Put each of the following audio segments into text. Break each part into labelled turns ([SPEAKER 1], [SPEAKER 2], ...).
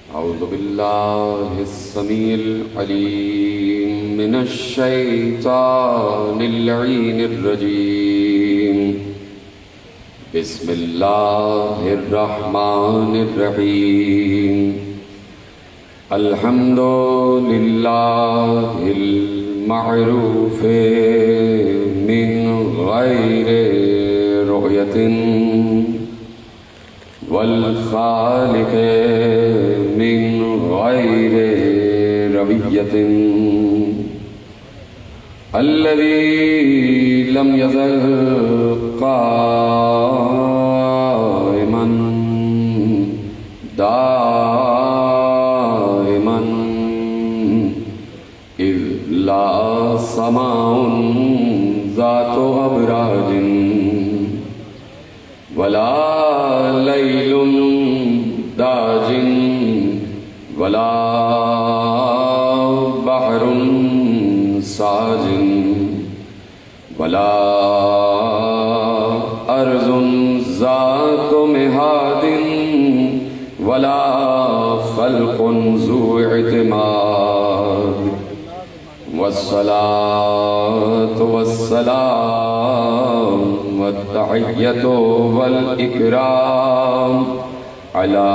[SPEAKER 1] أعوذ بالله السميع العليم من الشيطان اللعين الرجيم. بسم الله الرحمن الرحيم. الحمد لله المعروف من غير رؤية والخالق من غير ربية الذي لم يزل قائما دائما إذ لا سماء ذات أبراج ولا ليل داج ولا بحر ساج ولا أرض ذات مهاد ولا خلق ذو اعتماد والصلاة والسلام والتحية والإكرام على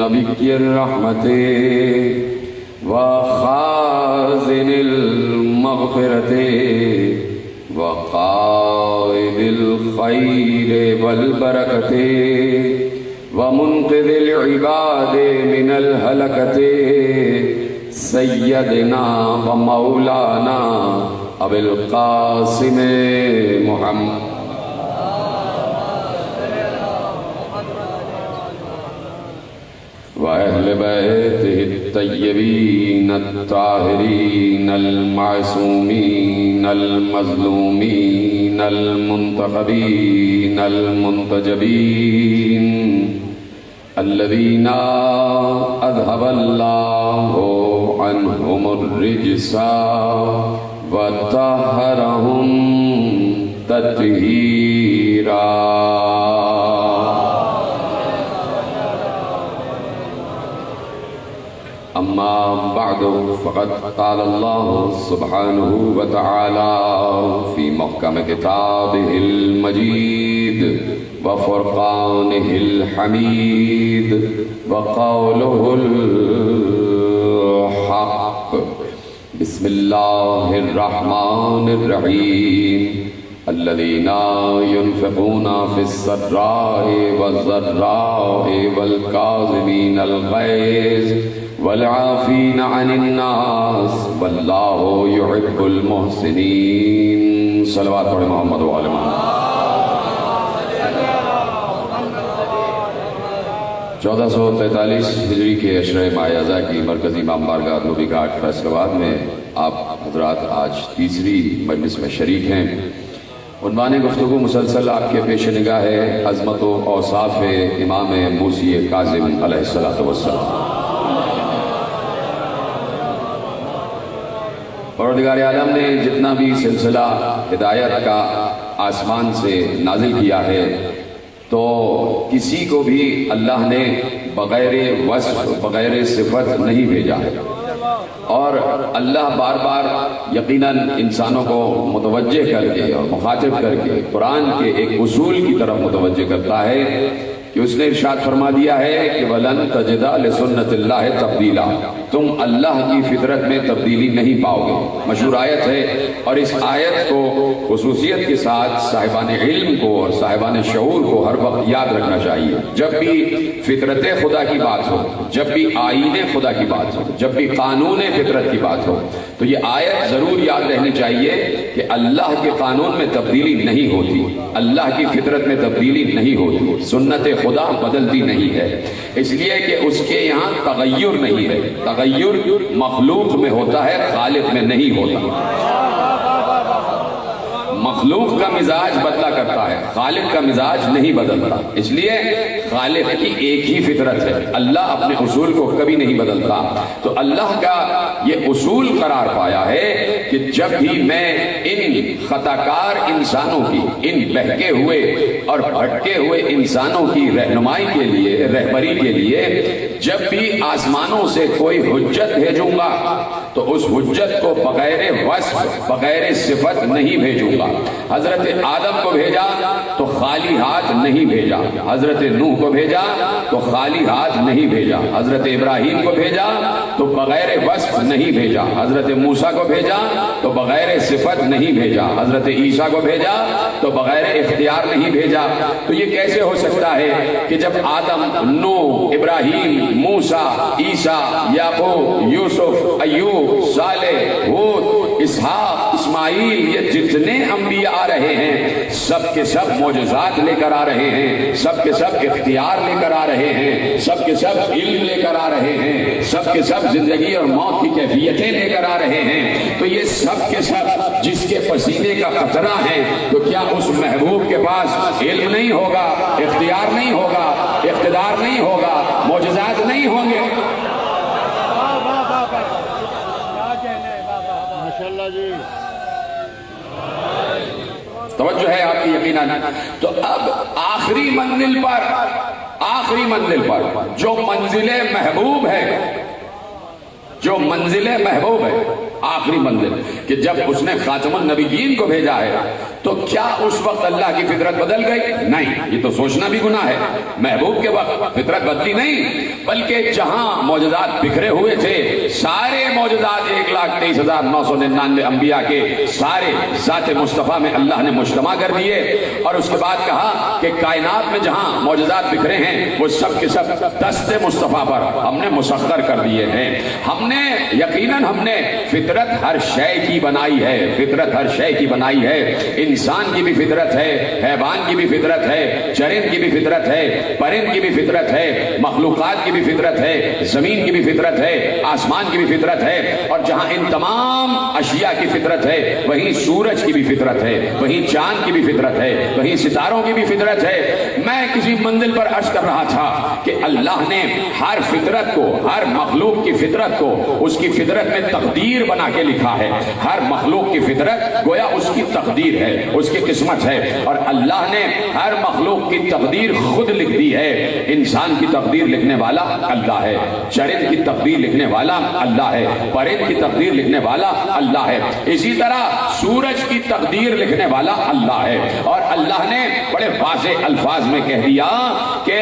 [SPEAKER 1] نبي الرحمة وخازن المغفرة وقائد الخير والبركة ومنقذ العباد من الهلكة سيدنا ومولانا أبي القاسم محمد وأهل بيته الطيبين الطاهرين المعصومين المظلومين المنتخبين المنتجبين الذين أذهب الله عنهم الرجس وطهرهم تطهيرا. أما بعد فقد قال الله سبحانه وتعالى في محكم كتابه المجيد وفرقانه الحميد وقوله الحق. بسم الله الرحمن الرحيم. الذين ينفقون في السراء والضراء والكاظمين الغيظ والعافين عن الناس والله يحب المحسنين. صلوات محمد وعلى محمد. 1443 ہجری کے عشرہ ماہ اعضاء کی مرکزی امام بارگاہ دھوبی گھاٹ فیصل آباد میں آپ حضرات آج تیسری مجلس میں شریک ہیں. عنوان گفتگو مسلسل آپ کے پیش نگاہ ہے عظمت و اوصاف امام موسی کاظم علیہ السلام. پروردگار عالم نے جتنا بھی سلسلہ ہدایت کا آسمان سے نازل کیا ہے تو کسی کو بھی اللہ نے بغیر وصف بغیر صفت نہیں بھیجا ہے، اور اللہ بار بار یقیناً انسانوں کو متوجہ کر کے اور مخاطب کر کے قرآن کے ایک اصول کی طرف متوجہ کرتا ہے کہ اس نے ارشاد فرما دیا ہے کہ وَلَن تَجِدَ لِسُنَّتِ اللَّهِ تَبْدِيلًا. تم اللہ کی فطرت میں تبدیلی نہیں پاؤ گے. مشہور آیت ہے، اور اس آیت کو خصوصیت کے ساتھ صاحبان علم کو اور صاحبان شعور کو ہر وقت یاد رکھنا چاہیے. جب بھی فطرت خدا کی بات ہو، جب بھی آئین خدا کی بات ہو، جب بھی قانون فطرت کی بات ہو، تو یہ آیت ضرور یاد رہنی چاہیے کہ اللہ کے قانون میں تبدیلی نہیں ہوتی، اللہ کی فطرت میں تبدیلی نہیں ہوتی، سنت خدا بدلتی نہیں ہے، اس لیے کہ اس کے یہاں تغیر نہیں ہے. تغیر مخلوق میں ہوتا ہے، خالق میں نہیں ہوتا. مخلوق کا مزاج بدلا کرتا ہے، خالق کا مزاج نہیں بدلتا، اس لیے خالق کی ایک ہی فطرت ہے، اللہ اپنے اصول کو کبھی نہیں بدلتا۔ تو اللہ کا یہ اصول قرار پایا ہے کہ جب بھی میں ان خطا کار انسانوں کی، ان بہکے ہوئے اور بھٹکے ہوئے انسانوں کی رہنمائی کے لیے، رہبری کے لیے جب بھی آسمانوں سے کوئی حجت بھیجوں گا تو اس حجت کو بغیر وصف، بغیر صفت نہیں بھیجوں گا۔ حضرت آدم کو بھیجا تو خالی ہاتھ نہیں بھیجا، حضرت نوح کو بھیجا تو خالی ہاتھ نہیں بھیجا، حضرت ابراہیم کو بھیجا تو بغیر وصف نہیں بھیجا، حضرت موسیٰ کو بھیجا تو بغیر صفت نہیں بھیجا، حضرت عیسیٰ کو بھیجا تو بغیر اختیار نہیں بھیجا۔ تو یہ کیسے ہو سکتا ہے کہ جب آدم، نوح، ابراہیم، موسیٰ، عیسیٰ، یعقوب، یوسف، ایوب، صالح، ہود، اسحاق، اسماعیل، یہ جتنے انبیاء آ رہے ہیں سب کے سب معجزات لے کر آ رہے ہیں، سب کے سب اختیار لے کر آ رہے ہیں، سب کے سب علم لے کر آ رہے ہیں، سب کے سب زندگی اور موت کی کیفیتیں لے کر آ رہے ہیں، تو یہ سب کے سب جس کے پسینے کا قطرہ ہے، تو کیا اس محبوب کے پاس علم نہیں ہوگا، اختیار نہیں ہوگا، اقتدار نہیں ہوگا، معجزات نہیں ہوں گے؟ توجہ ہے آپ کی یقیناً۔ تو اب آخری منزل پر جو منزل محبوب ہے، جو منزل محبوب ہے، آخری منزل، کہ جب اس نے خاتم النبیین کو بھیجا ہے تو کیا اس وقت اللہ کی فطرت بدل گئی؟ نہیں، یہ تو سوچنا بھی گناہ ہے۔ محبوب کے وقت فطرت بدلی نہیں، بلکہ جہاں معجزات بکھرے ہوئے تھے، سارے معجزات 1,23,999 انبیاء کے سارے ذات مصطفیٰ میں اللہ نے مجتمع کر دیے، اور اس کے بعد کہا کہ کائنات میں جہاں معجزات بکھرے ہیں وہ سب کے سب دست مصطفیٰ پر ہم نے مسخر کر دیے ہیں۔ یقیناً ہم نے فطرت ہر شے کی بنائی ہے، فطرت ہر شے کی بنائی ہے، انسان کی بھی فطرت ہے، حیوان کی بھی فطرت ہے، چرند کی بھی فطرت ہے، پرند کی بھی فطرت ہے، مخلوقات کی بھی فطرت ہے، زمین کی بھی فطرت ہے، آسمان کی بھی فطرت ہے، اور جہاں ان تمام اشیاء کی فطرت ہے وہیں سورج کی بھی فطرت ہے، وہیں چاند کی بھی فطرت ہے، وہیں ستاروں کی بھی فطرت ہے۔ میں کسی منزل پر عرض کر رہا تھا کہ اللہ نے ہر فطرت کو، ہر مخلوق کی فطرت کو اس کی فطرت میں تقدیر بنا کے لکھا ہے۔ ہر مخلوق کی فطرت گویا اس کی تقدیر ہے، اس کی قسمت ہے، اور اللہ نے ہر مخلوق کی تقدیر خود لکھ دی ہے۔ انسان کی تقدیر لکھنے والا اللہ ہے، چرند کی تقدیر لکھنے والا اللہ ہے، پرند کی تقدیر لکھنے والا اللہ ہے، اسی طرح سورج کی تقدیر لکھنے والا اللہ ہے۔ اور اللہ نے بڑے واضح الفاظ میں کہہ دیا کہ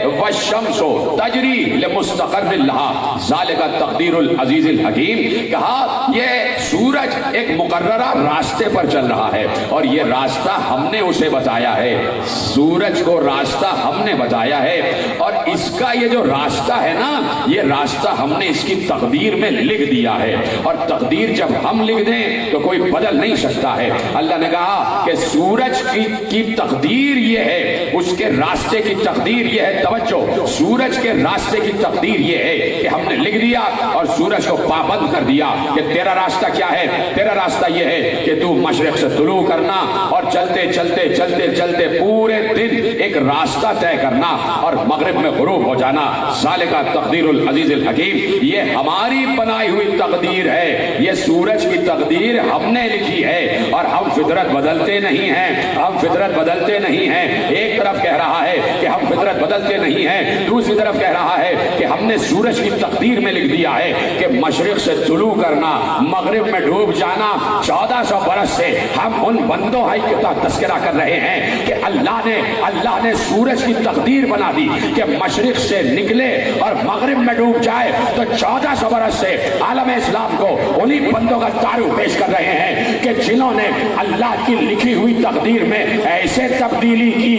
[SPEAKER 1] وَالشَّمْسُ تَجْرِي لِمُسْتَقَرٍّ لَهَا ذَلِكَ تَقْدِيرُ الْعَزِيزِ الْحَكِيمِ۔ کہا یہ سورج ایک مقررہ راستے پر چل رہا ہے اور یہ راستہ ہم نے اسے بتایا ہے، سورج کو راستہ ہم نے بتایا ہے، اور اس کا یہ جو راستہ ہے نا، یہ راستہ ہم نے اس کی تقدیر میں لکھ دیا ہے، اور تقدیر جب ہم لکھ دیں تو کوئی بدل نہیں سکتا ہے۔ اللہ نے کہا کہ سورج کی تقدیر یہ ہے، اس کے راستے کی تقدیر یہ ہے، توجہ، سورج کے راستے کی تقدیر یہ ہے کہ ہم نے لکھ دیا اور سورج کو پابند کر دیا کہ تیرا راستہ کیا ہے؟ تیرا راستہ یہ ہے کہ تو مشرق سے طلوع کرنا اور چلتے چلتے چلتے چلتے پورے دن ایک راستہ طے کرنا اور مغرب میں غروب ہو جانا۔ ذالک تقدیر العزیز الحکیم، یہ ہماری بنائی ہوئی تقدیر ہے، یہ سورج کی تقدیر ہم نے لکھی ہے، اور ہم فطرت بدلتے نہیں ہیں، ہم فطرت بدلتے نہیں ہیں۔ ایک طرف کہہ رہا ہے کہ ہم فطرت بدلتے نہیں ہیں، دوسری طرف کہہ رہا ہے کہ ہم نے سورج کی تقدیر میں لکھ دیا ہے کہ مشرق سے طلوع کرنا، مغرب میں ڈوب جانا۔ 1400 برس سے ہم ان بندوں کا تذکرہ کر رہے ہیں کہ اللہ نے سورج کی تقدیر بنا دی کہ مشرق سے نکلے اور مغرب میں ڈوب جائے، تو 1400 برس سے عالم اسلام کو انہی بندوں کا تعارف پیش کر رہے ہیں کہ جنہوں نے اللہ کی لکھی ہوئی تقدیر میں ایسے تبدیلی کی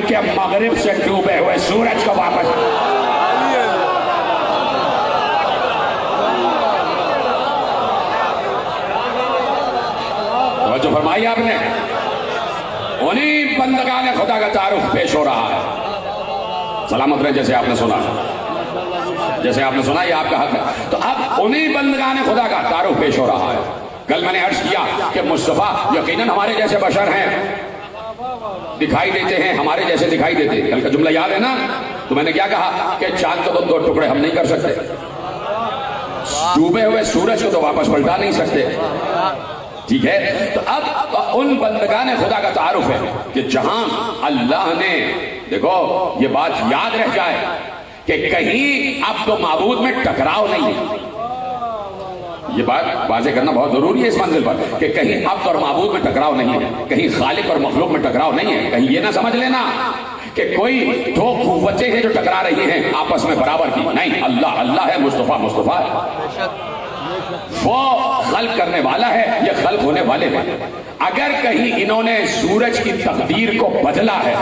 [SPEAKER 1] کہ مغرب سے ڈوبے ہوئے سورج کو واپس۔ جو فرمائی آپ نے، انہی بندگان خدا کا تعارف پیش ہو رہا ہے۔ سلامت رہے، جیسے آپ نے سنا، یہ آپ کا حق ہے۔ تو اب انہی بندگان خدا کا تعارف پیش ہو رہا ہے۔ کل میں نے عرض کیا کہ مصطفیٰ یقیناً ہمارے جیسے بشر ہیں، دکھائی دیتے ہیں، ہمارے جیسے دکھائی دیتے ہیں۔ کل کا جملہ یاد ہے نا؟ تو میں نے کیا کہا کہ چاند کو تو 2 ٹکڑے ہم نہیں کر سکتے، ڈوبے ہوئے سورج کو تو واپس پلٹا نہیں سکتے، ٹھیک ہے؟ تو اب ان بندگان خدا کا تعارف ہے کہ جہاں اللہ نے، دیکھو یہ بات یاد رہ جائے کہ کہیں اب تو معبود میں ٹکراؤ نہیں ہے، یہ بات واضح کرنا بہت ضروری ہے اس منزل پر، کہ کہیں عبد اور معبود میں ٹکراؤ نہیں ہے، کہیں خالق اور مخلوق میں ٹکراؤ نہیں ہے، کہیں یہ نہ سمجھ لینا کہ کوئی 2 قوتیں ہیں جو ٹکرا رہی ہیں آپس میں برابر کی، نہیں، اللہ اللہ ہے، مصطفیٰ مصطفیٰ ہے، وہ خلق کرنے والا ہے، یہ خلق ہونے والے ہیں۔ اگر کہیں انہوں نے سورج کی تقدیر کو بدلا ہے،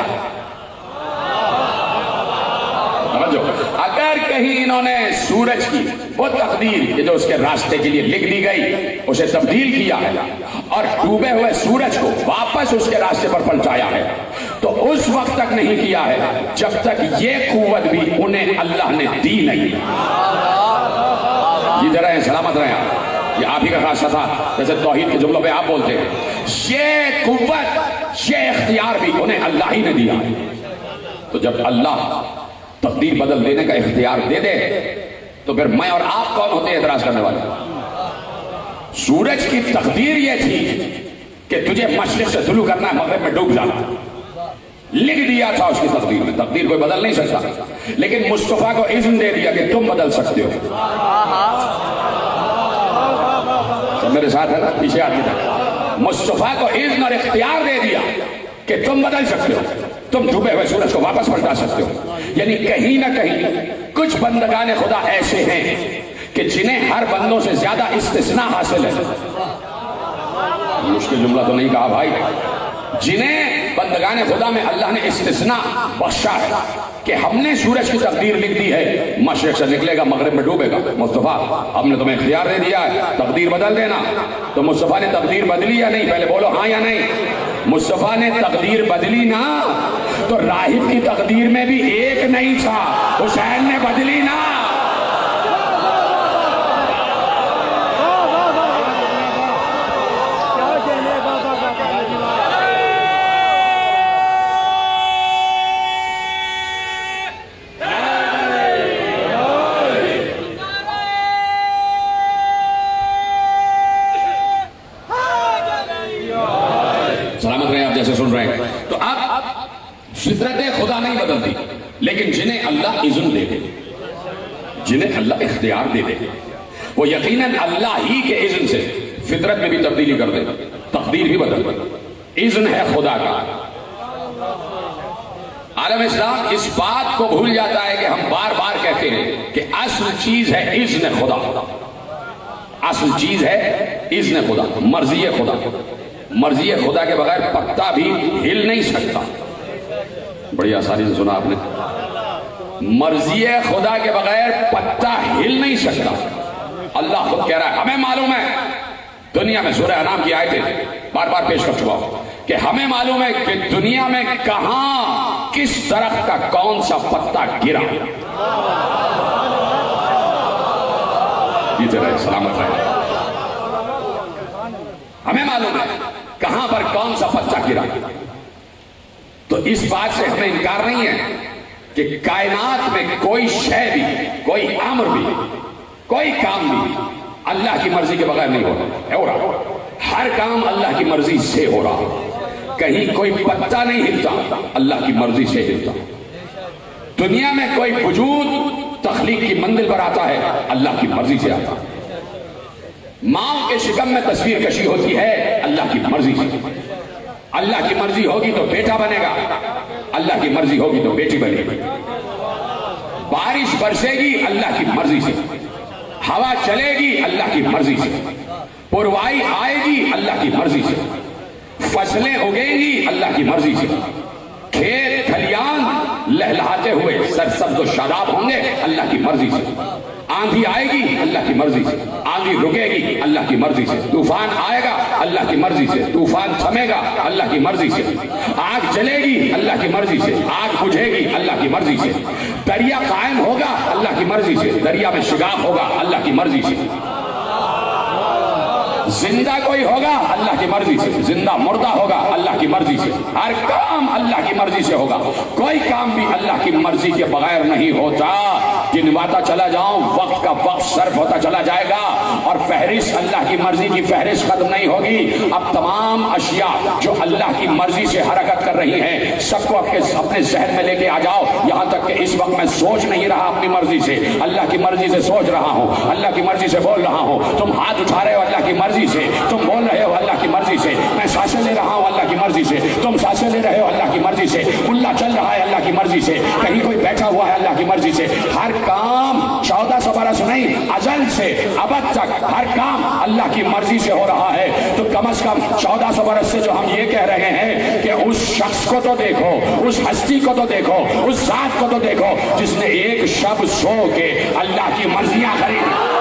[SPEAKER 1] اگر کہیں انہوں نے سورج کی وہ تقدیر جو اس کے راستے کے لیے لکھ دی گئی اسے تبدیل کیا ہے اور ڈوبے ہوئے سورج کو واپس اس کے راستے پر پلٹایا ہے، تو اس وقت تک نہیں کیا ہے جب تک یہ قوت بھی انہیں اللہ نے دی نہیں۔ جیتے رہے، سلامت رہے، یہ آپ ہی کا خاصہ تھا، جیسے توحید کے جملوں پہ آپ بولتے ہیں، یہ قوت، یہ اختیار بھی انہیں اللہ ہی نے دیا۔ تو جب اللہ تقدیر بدل دینے کا اختیار دے دے تو پھر میں اور آپ کون ہوتے ہیں اعتراض کرنے والے؟ سورج کی تقدیر یہ تھی کہ تجھے مشرق سے طلوع کرنا ہے، مغرب میں ڈوب جانا، لکھ دیا تھا اس کی تقدیر میں، تقدیر کوئی بدل نہیں سکتا، لیکن مصطفیٰ کو اذن دے دیا کہ تم بدل سکتے ہو۔ تو میرے ساتھ ہے نا؟ پیچھے آتی تھا، مصطفیٰ کو اذن اور اختیار دے دیا کہ تم بدل سکتے ہو، تم ڈوبے ہوئے سورج کو واپس پلٹا سکتے ہو۔ یعنی کہیں نہ کہیں کچھ بندگان خدا ایسے ہیں کہ جنہیں ہر بندوں سے زیادہ استثناء حاصل ہے، مشکل جملہ تو نہیں کہا بھائی، جنہیں بندگان خدا میں اللہ نے استثناء بخشا ہے کہ ہم نے سورج کی تقدیر لکھ دی ہے، مشرق سے نکلے گا مغرب میں ڈوبے گا، مصطفیٰ ہم نے تمہیں اختیار دے دیا ہے تقدیر بدل دینا۔ تو مصطفیٰ نے تقدیر بدلی یا نہیں؟ پہلے بولو ہاں یا نہیں۔ مصطفیٰ نے تقدیر بدلی نا، تو راہب کی تقدیر میں بھی ایک نہیں تھا، حسین نے بدلی نا۔ سلامت رہے آپ جیسے سن رہے ہیں۔ تو اب فطرت خدا نہیں بدلتی، لیکن جنہیں اللہ اذن دے دے، جنہیں اللہ اختیار دے دے، وہ یقیناً اللہ ہی کے اذن سے فطرت میں بھی تبدیلی کر دے، تقدیر بھی بدل دے، اذن ہے خدا کا۔ عالم اسلام اس بات کو بھول جاتا ہے کہ ہم بار بار کہتے ہیں کہ اصل چیز ہے اذن خدا، اصل چیز ہے اذن خدا، مرضی خدا۔ مرضی خدا کے بغیر پتا بھی ہل نہیں سکتا، بڑی آسانی سے سنا آپ نے، مرضی خدا کے بغیر پتا ہل نہیں سکتا۔ اللہ خود کہہ رہا ہے، ہمیں معلوم ہے، دنیا میں سورہ انعام کی آیتیں بار بار پیش کر چکا ہوں کہ ہمیں معلوم ہے کہ دنیا میں کہاں کس درخت کا کون سا پتا گرا، جیتے رہے، سلامت رہے، ہمیں معلوم ہے کہاں پر کون سا پتا گرا۔ تو اس بات سے ہمیں انکار نہیں ہے کہ کائنات میں کوئی شے بھی، کوئی امر بھی، کوئی کام بھی اللہ کی مرضی کے بغیر نہیں ہو رہا، ہر کام اللہ کی مرضی سے ہو رہا، کہیں کوئی پتا نہیں ہلتا، اللہ کی مرضی سے ہلتا۔ دنیا میں کوئی وجود تخلیق کی منزل پر آتا ہے، اللہ کی مرضی سے آتا۔ ماں کے شکم میں تصویر کشی ہوتی ہے، اللہ کی مرضی سے۔ اللہ کی مرضی ہوگی تو بیٹا بنے گا، اللہ کی مرضی ہوگی تو بیٹی بنے گی۔ بارش برسے گی اللہ کی مرضی سے، ہوا چلے گی اللہ کی مرضی سے، پروائی آئے گی اللہ کی مرضی سے، فصلیں اگیں گی اللہ کی مرضی سے، کھیت کھلیان لہلہاتے ہوئے سرسبز و شاداب ہوں گے اللہ کی مرضی سے، آندھی آئے گی اللہ کی مرضی سے، آندھی رکے گی اللہ کی مرضی سے، طوفان آئے گا اللہ کی مرضی سے، طوفان تھمے گا اللہ کی مرضی سے، آگ جلے گی اللہ کی مرضی سے، آگ بجھے گی اللہ کی مرضی سے، دریا قائم ہوگا اللہ کی مرضی سے، دریا میں شگاف ہوگا اللہ کی مرضی سے۔ زندہ کوئی ہوگا اللہ کی مرضی سے، زندہ مردہ ہوگا اللہ کی مرضی سے، ہر کام اللہ کی مرضی سے ہوگا، کوئی کام بھی اللہ کی مرضی کے بغیر نہیں ہوتا۔ گنواتا چلا جاؤں، وقت کا وقت صرف ہوتا چلا جائے گا اور فہرست اللہ کی مرضی کی فہرست ختم نہیں ہوگی۔ اب تمام اشیاء جو اللہ کی مرضی سے حرکت کر رہی ہیں سب کو اپنے ذہن میں لے کے آ جاؤ، یہاں تک کہ اس وقت میں سوچ نہیں رہا اپنی مرضی سے، اللہ کی مرضی سے سوچ رہا ہوں، اللہ کی مرضی سے بول رہا ہوں۔ تم ہاتھ اٹھا رہے ہو اللہ کی مرضی سے، تم بول رہے ہو اللہ کی مرضی سے، میں سانسیں لے رہا ہوں اللہ کی مرضی سے، تم سانسیں لے رہے ہو اللہ کی مرضی سے، ملا چل رہا ہے اللہ کی مرضی سے، کہیں کوئی بیٹھا ہوا ہے اللہ کی مرضی سے۔ ہر کام 1400 برس نہیں، ازل سے ابد تک ہر کام اللہ کی مرضی سے ہو رہا ہے۔ تو کم از کم 1400 برس سے جو ہم یہ کہہ رہے ہیں کہ اس شخص کو تو دیکھو، اس ہستی کو تو دیکھو، اس ذات کو تو دیکھو جس نے ایک شب سو کے اللہ کی مرضیاں خریدی۔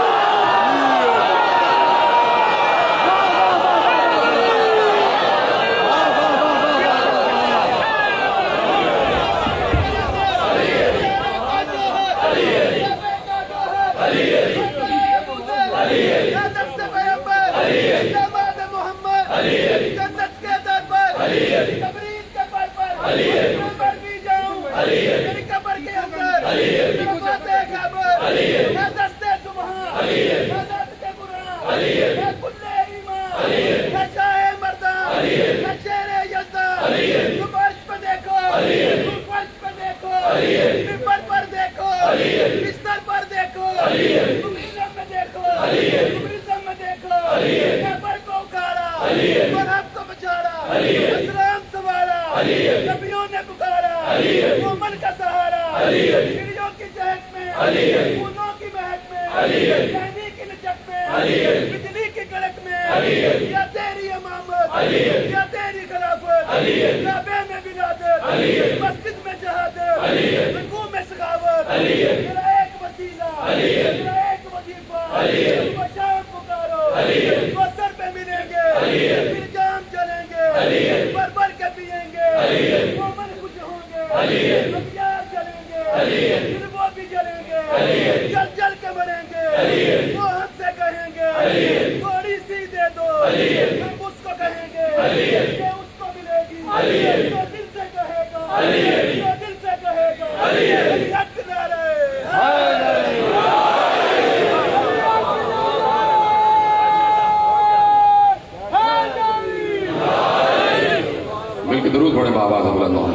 [SPEAKER 1] درود پڑھیں بابا سے بلند ہوں۔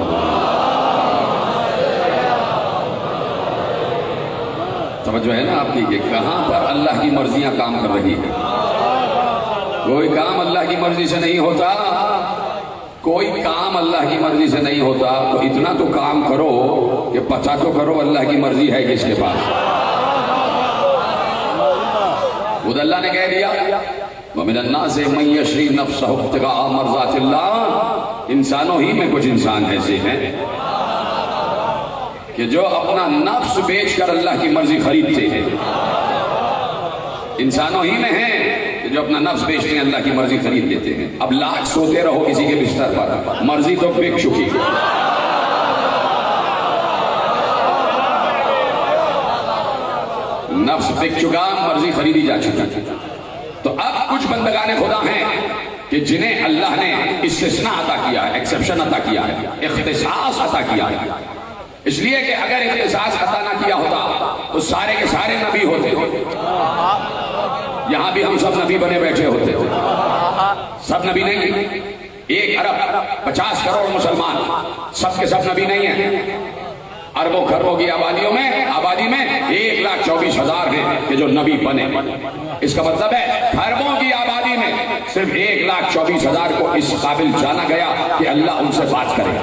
[SPEAKER 1] سمجھ جو ہے نا آپ کی کہ کہاں پر اللہ کی مرضیاں کام کر رہی ہے۔ کوئی کام اللہ کی مرضی سے نہیں ہوتا، کوئی کام اللہ کی مرضی سے نہیں ہوتا، تو اتنا تو کام کرو کہ پتا تو کرو اللہ کی مرضی ہے کس کے پاس۔ خود اللہ نے کہہ دیا وَمِنَ النَّاسِ مَن يَشْرِي نَفْسَهُ ابْتِغَاءَ مَرْضَاتِ اللَّهِ، انسانوں ہی میں کچھ انسان ایسے ہیں کہ جو اپنا نفس بیچ کر اللہ کی مرضی خریدتے ہیں۔ انسانوں ہی میں ہیں کہ جو اپنا نفس بیچتے ہیں، اللہ کی مرضی خرید لیتے ہیں۔ اب لاکھ سوتے رہو کسی کے بستر پر، مرضی تو بک چکی۔ نفس بک چکا، مرضی خریدی جا چکی۔ تو اب کچھ بندگان خدا ہیں کہ جنہیں اللہ نے استثناء عطا کیا ہے، ایکسپشن عطا کیا ہے، اختصاص عطا کیا ہے۔ اس لیے کہ اگر اختصاص عطا نہ کیا ہوتا تو سارے کے سارے نبی ہوتے تھے، یہاں بھی ہم سب نبی بنے بیٹھے ہوتے تھے۔ سب نبی نہیں، 1 ارب 50 کروڑ مسلمان، سب کے سب نبی نہیں ہیں۔ اربوں خربوں کی آبادی میں 1,24,000 ہیں کہ جو نبی بنے۔ اس کا مطلب ہے خربوں کی آبادی میں صرف 1,24,000 کو اس قابل جانا گیا کہ اللہ ان سے بات کرے،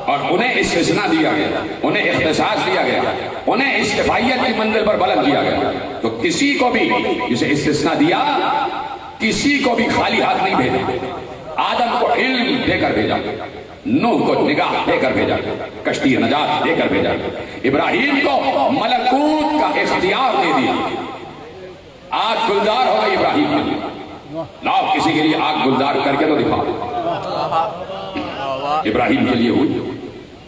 [SPEAKER 1] اور انہیں استثناء دیا گیا، انہیں اختصاص دیا گیا، انہیں استفائیت کی منزل پر بلند کیا گیا۔ تو کسی کو بھی جسے استثناء دیا، کسی کو بھی خالی ہاتھ نہیں بھیجا۔ آدم کو علم دے کر بھیجا، نوح کو نگاہ دے کر بھیجا، کشتی نجات دے کر بھیجا، ابراہیم کو ملکوت کا اختیار دے دیا۔ آگ گلزار ہو گئی ابراہیم کے لیے، لاؤ کسی کے لیے آگ گلزار کر کے تو دکھاؤ۔ ابراہیم کے لیے ہوئی،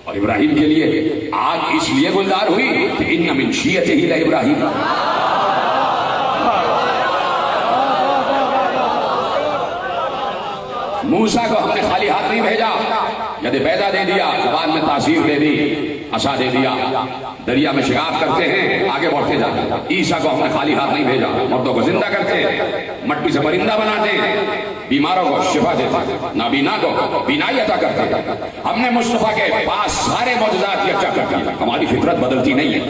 [SPEAKER 1] اور ابراہیم کے لیے آگ اس لیے گلزار ہوئی کہ ان من شیعتہ لابراہیم، موسیٰ کو ہم نے خالی ہاتھ نہیں بھیجا، ید بیضا دے دیا، زبان میں تاثیر دے دی، عصا دے دیا، دریا میں شگاف کرتے ہیں، آگے بڑھتے جاتے ہیں۔ عیسیٰ کو ہم نے خالی ہاتھ نہیں بھیجا، مردوں کو زندہ کرتے ہیں، مٹی سے پرندہ بناتے ہیں، بیماروں کو شفا دیتے ہیں، نابینا کو بینائی عطا کرتے ہیں۔ ہم نے مصطفیٰ کے پاس سارے معجزات یکجا کر دیا، ہماری فطرت بدلتی نہیں ہے۔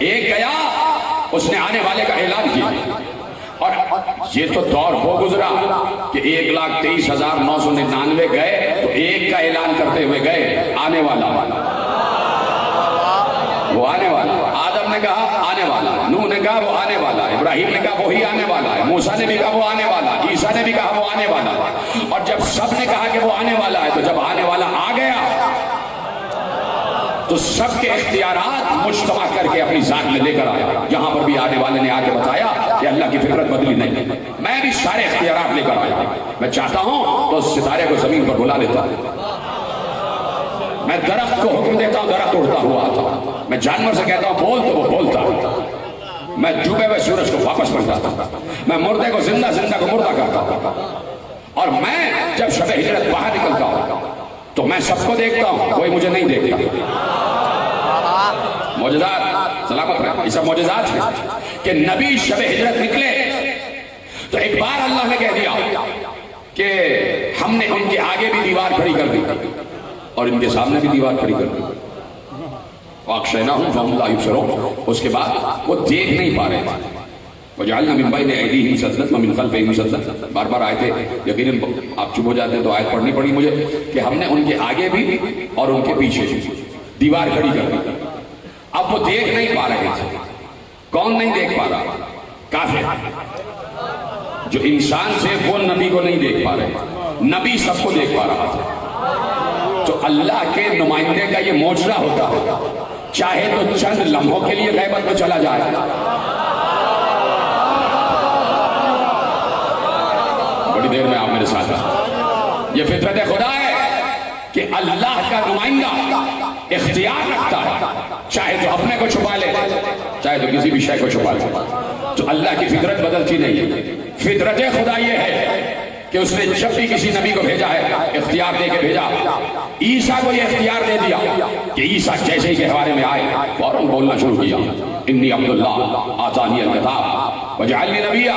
[SPEAKER 1] ایک گیا، اس نے آنے والے کا اعلان کیا، اور یہ تو دور ہو گزرا کہ 1,23,999 گئے تو ایک کا اعلان کرتے ہوئے گئے، آنے والا، وہ آنے والا۔ آدم نے کہا آنے والا، نوح نے کہا وہ آنے والا، ابراہیم نے کہا وہی آنے والا ہے، موسیٰ نے بھی کہا وہ آنے والا، عیسیٰ نے بھی کہا وہ آنے والا ہے۔ اور جب سب نے کہا کہ وہ آنے والا ہے، تو جب آنے والا آ گیا تو سب کے اختیارات مجتمع کر کے اپنی ذات میں لے کر آیا۔ یہاں پر بھی آنے والے نے آ کے بتایا کہ اللہ کی فطرت بدلی نہیں، میں بھی سارے اختیارات لے کر آیا، میں چاہتا ہوں تو ستارے کو زمین پر بلا لیتا ہوں، میں درخت کو حکم دیتا ہوں، درخت اڑتا ہوا آتا، میں جانور سے کہتا ہوں بول تو وہ بولتا، میں ڈوبے ہوئے سورج کو واپس پلٹاتا، میں مردے کو زندہ، زندہ کو مردہ کرتا ہوں، اور میں جب شب ہجرت باہر نکلتا ہوں تو میں سب کو دیکھتا ہوں، کوئی مجھے نہیں دیکھتا۔ معجزات، سلامت رہے، یہ سب معجزات ہیں کہ نبی شب ہجرت نکلے تو ایک بار اللہ نے کہہ دیا کہ ہم نے ان کے آگے بھی دیوار کھڑی کر دی اور ان کے سامنے بھی دیوار کھڑی کر دی، وَأَغْشَيْنَاهُمْ فَهُمْ لَا يُبْصِرُونَ۔ اس کے بعد وہ دیکھ نہیں پا رہے تھے، وَجَعَلْنَا مِن بَيْنِ أَيْدِيهِمْ سَدًّا وَمِن خَلْفِهِمْ سَدًّا، بار بار آیتیں یقیناً آپ چپ ہو جاتے ہیں تو آیت پڑھنی پڑی مجھے کہ ہم نے ان کے آگے بھی اور ان کے پیچھے بھی دیوار کھڑی کر دی۔ اب وہ دیکھ نہیں پا رہے تھے، کون نہیں دیکھ پا رہا؟ کافر، جو انسان سے وہ نبی کو نہیں دیکھ پا رہے، نبی سب کو دیکھ پا رہا تھا۔ تو اللہ کے نمائندے کا یہ معجزہ ہوتا ہے، چاہے تو چند لمحوں کے لیے غیبت میں چلا جائے، بڑی دیر میں آپ میرے ساتھ ہیں، یہ فطرت خدا ہے کہ اللہ کا نمائندہ اختیار رکھتا ہے، چاہے تو اپنے کو چھپا لے، چاہے تو کسی بھی شے کو چھپا لے، تو اللہ کی فطرت بدلتی نہیں ہے۔ فطرت خدا یہ ہے کہ اس نے جب بھی کسی نبی کو بھیجا ہے اختیار دے کے بھیجا۔ عیسیٰ کو یہ اختیار دے دیا کہ عیسیٰ جیسے ہی گہوارے میں آئے فوراً بولنا شروع کیا، انی عبداللہ آتانی الکتاب وجعلنی نبیا،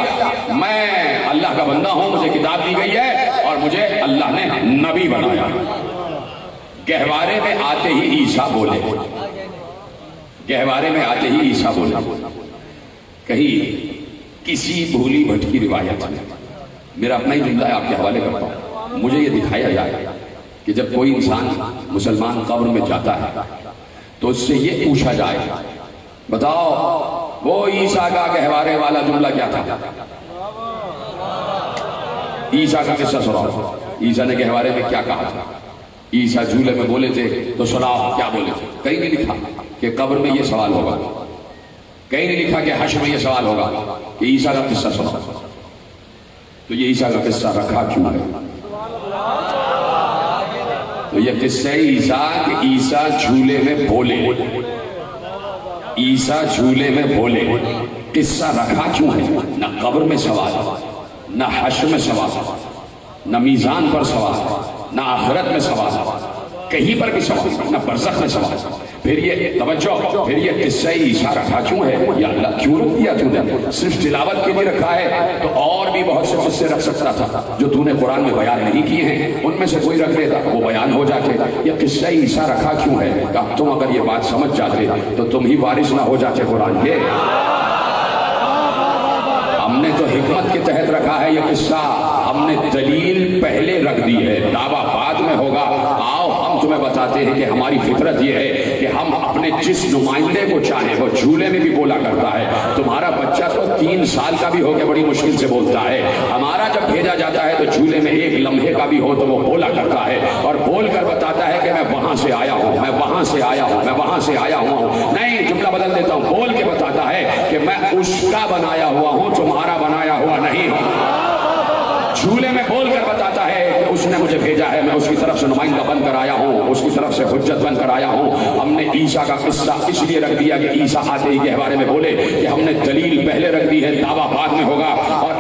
[SPEAKER 1] میں اللہ کا بندہ ہوں، مجھے کتاب دی گئی ہے اور مجھے اللہ نے نبی بنایا۔ گہوارے میں آتے ہی عیسیٰ بولے، گہوارے میں آتے ہی عیسیٰ بولے۔ کہیں کسی بھولی بھٹکی روایت میں میرا اپنا ہی جملہ ہے، آپ کے حوالے کرتا ہوں، مجھے یہ دکھایا جائے کہ جب کوئی انسان مسلمان قبر میں جاتا ہے تو اس سے یہ پوچھا جائے، بتاؤ وہ عیسیٰ کا گہوارے والا جملہ کیا تھا؟ عیسیٰ کا قصہ سناؤ، عیسیٰ نے گہوارے میں کیا کہا تھا؟ عیسیٰ جھولے میں بولے تھے تو سناؤ کیا بولے تھے؟ کہیں نہیں لکھا کہ قبر میں یہ سوال ہوگا، کہیں نہیں لکھا کہ حشر میں یہ سوال ہوگا کہ عیسیٰ کا قصہ سناؤ۔ تو یہ عیسیٰ کا قصہ رکھا کیوں ہے؟ تو یہ قصہ عیسیٰ کہ عیسیٰ جھولے میں بولے، عیسیٰ جھولے میں بولے، قصہ رکھا کیوں ہے؟ نہ قبر میں سوال، نہ حشر میں سوال، نہ میزان پر سوال، نہ آخرت میں سوال، کہیں پر بھی سوال، نہ برزخ میں سوال۔ پھر یہ توجہ، پھر یہ قصہ عیسیٰ رکھا کیوں ہے؟ یا اللہ کیوں رکھ دیا تو نے؟ صرف تلاوت کے لیے رکھا ہے تو اور بھی بہت سے قصے رکھ سکتا تھا جو تو نے قرآن میں بیان نہیں کیے ہیں، ان میں سے کوئی رکھ لیتا وہ بیان ہو جاتے۔ یہ قصہ عیسیٰ رکھا کیوں ہے؟ کہ تم اگر یہ بات سمجھ جاتے تو تم ہی وارث نہ ہو جاتے قرآن کے۔ ہم نے تو حکمت کے تحت رکھا ہے یہ قصہ، ہم نے دلیل پہلے رکھ دی ہے، دعویٰ بعد میں ہوگا۔ آؤ ہم تمہیں بتاتے ہیں کہ ہماری فطرت یہ ہے کہ ہم اپنے جس نمائندے کو چاہیں وہ جھولے میں بھی بولا کرتا ہے۔ تمہارا بچہ تو 3 سال کا بھی ہو کے بڑی مشکل سے بولتا ہے، ہمارا جب بھیجا جاتا ہے تو جھولے میں 1 لمحے کا بھی ہو تو وہ بولا کرتا ہے اور بول کر بتاتا ہے کہ میں وہاں سے آیا ہوں، میں وہاں سے آیا ہوں، میں وہاں سے آیا ہوں۔ نہیں، جملہ بدل دیتا ہوں، بول کے بتاتا ہے کہ میں اس کا بنایا ہوا ہوں، تمہارا بنایا ہوا نہیں ہوں۔ جھولے میں بول کر بتاتا ہے کہ اس نے مجھے بھیجا ہے، میں اس کی طرف سے نمائندہ بن کر آیا ہوں، اس کی طرف سے حجت بن کر آیا ہوں۔ ہم نے عیسیٰ کا قصہ اس لیے رکھ دیا کہ عیسیٰ آتے ہی گہوارے میں بولے کہ ہم نے دلیل پہلے رکھ دی ہے، دعویٰ بعد میں ہوگا۔ اور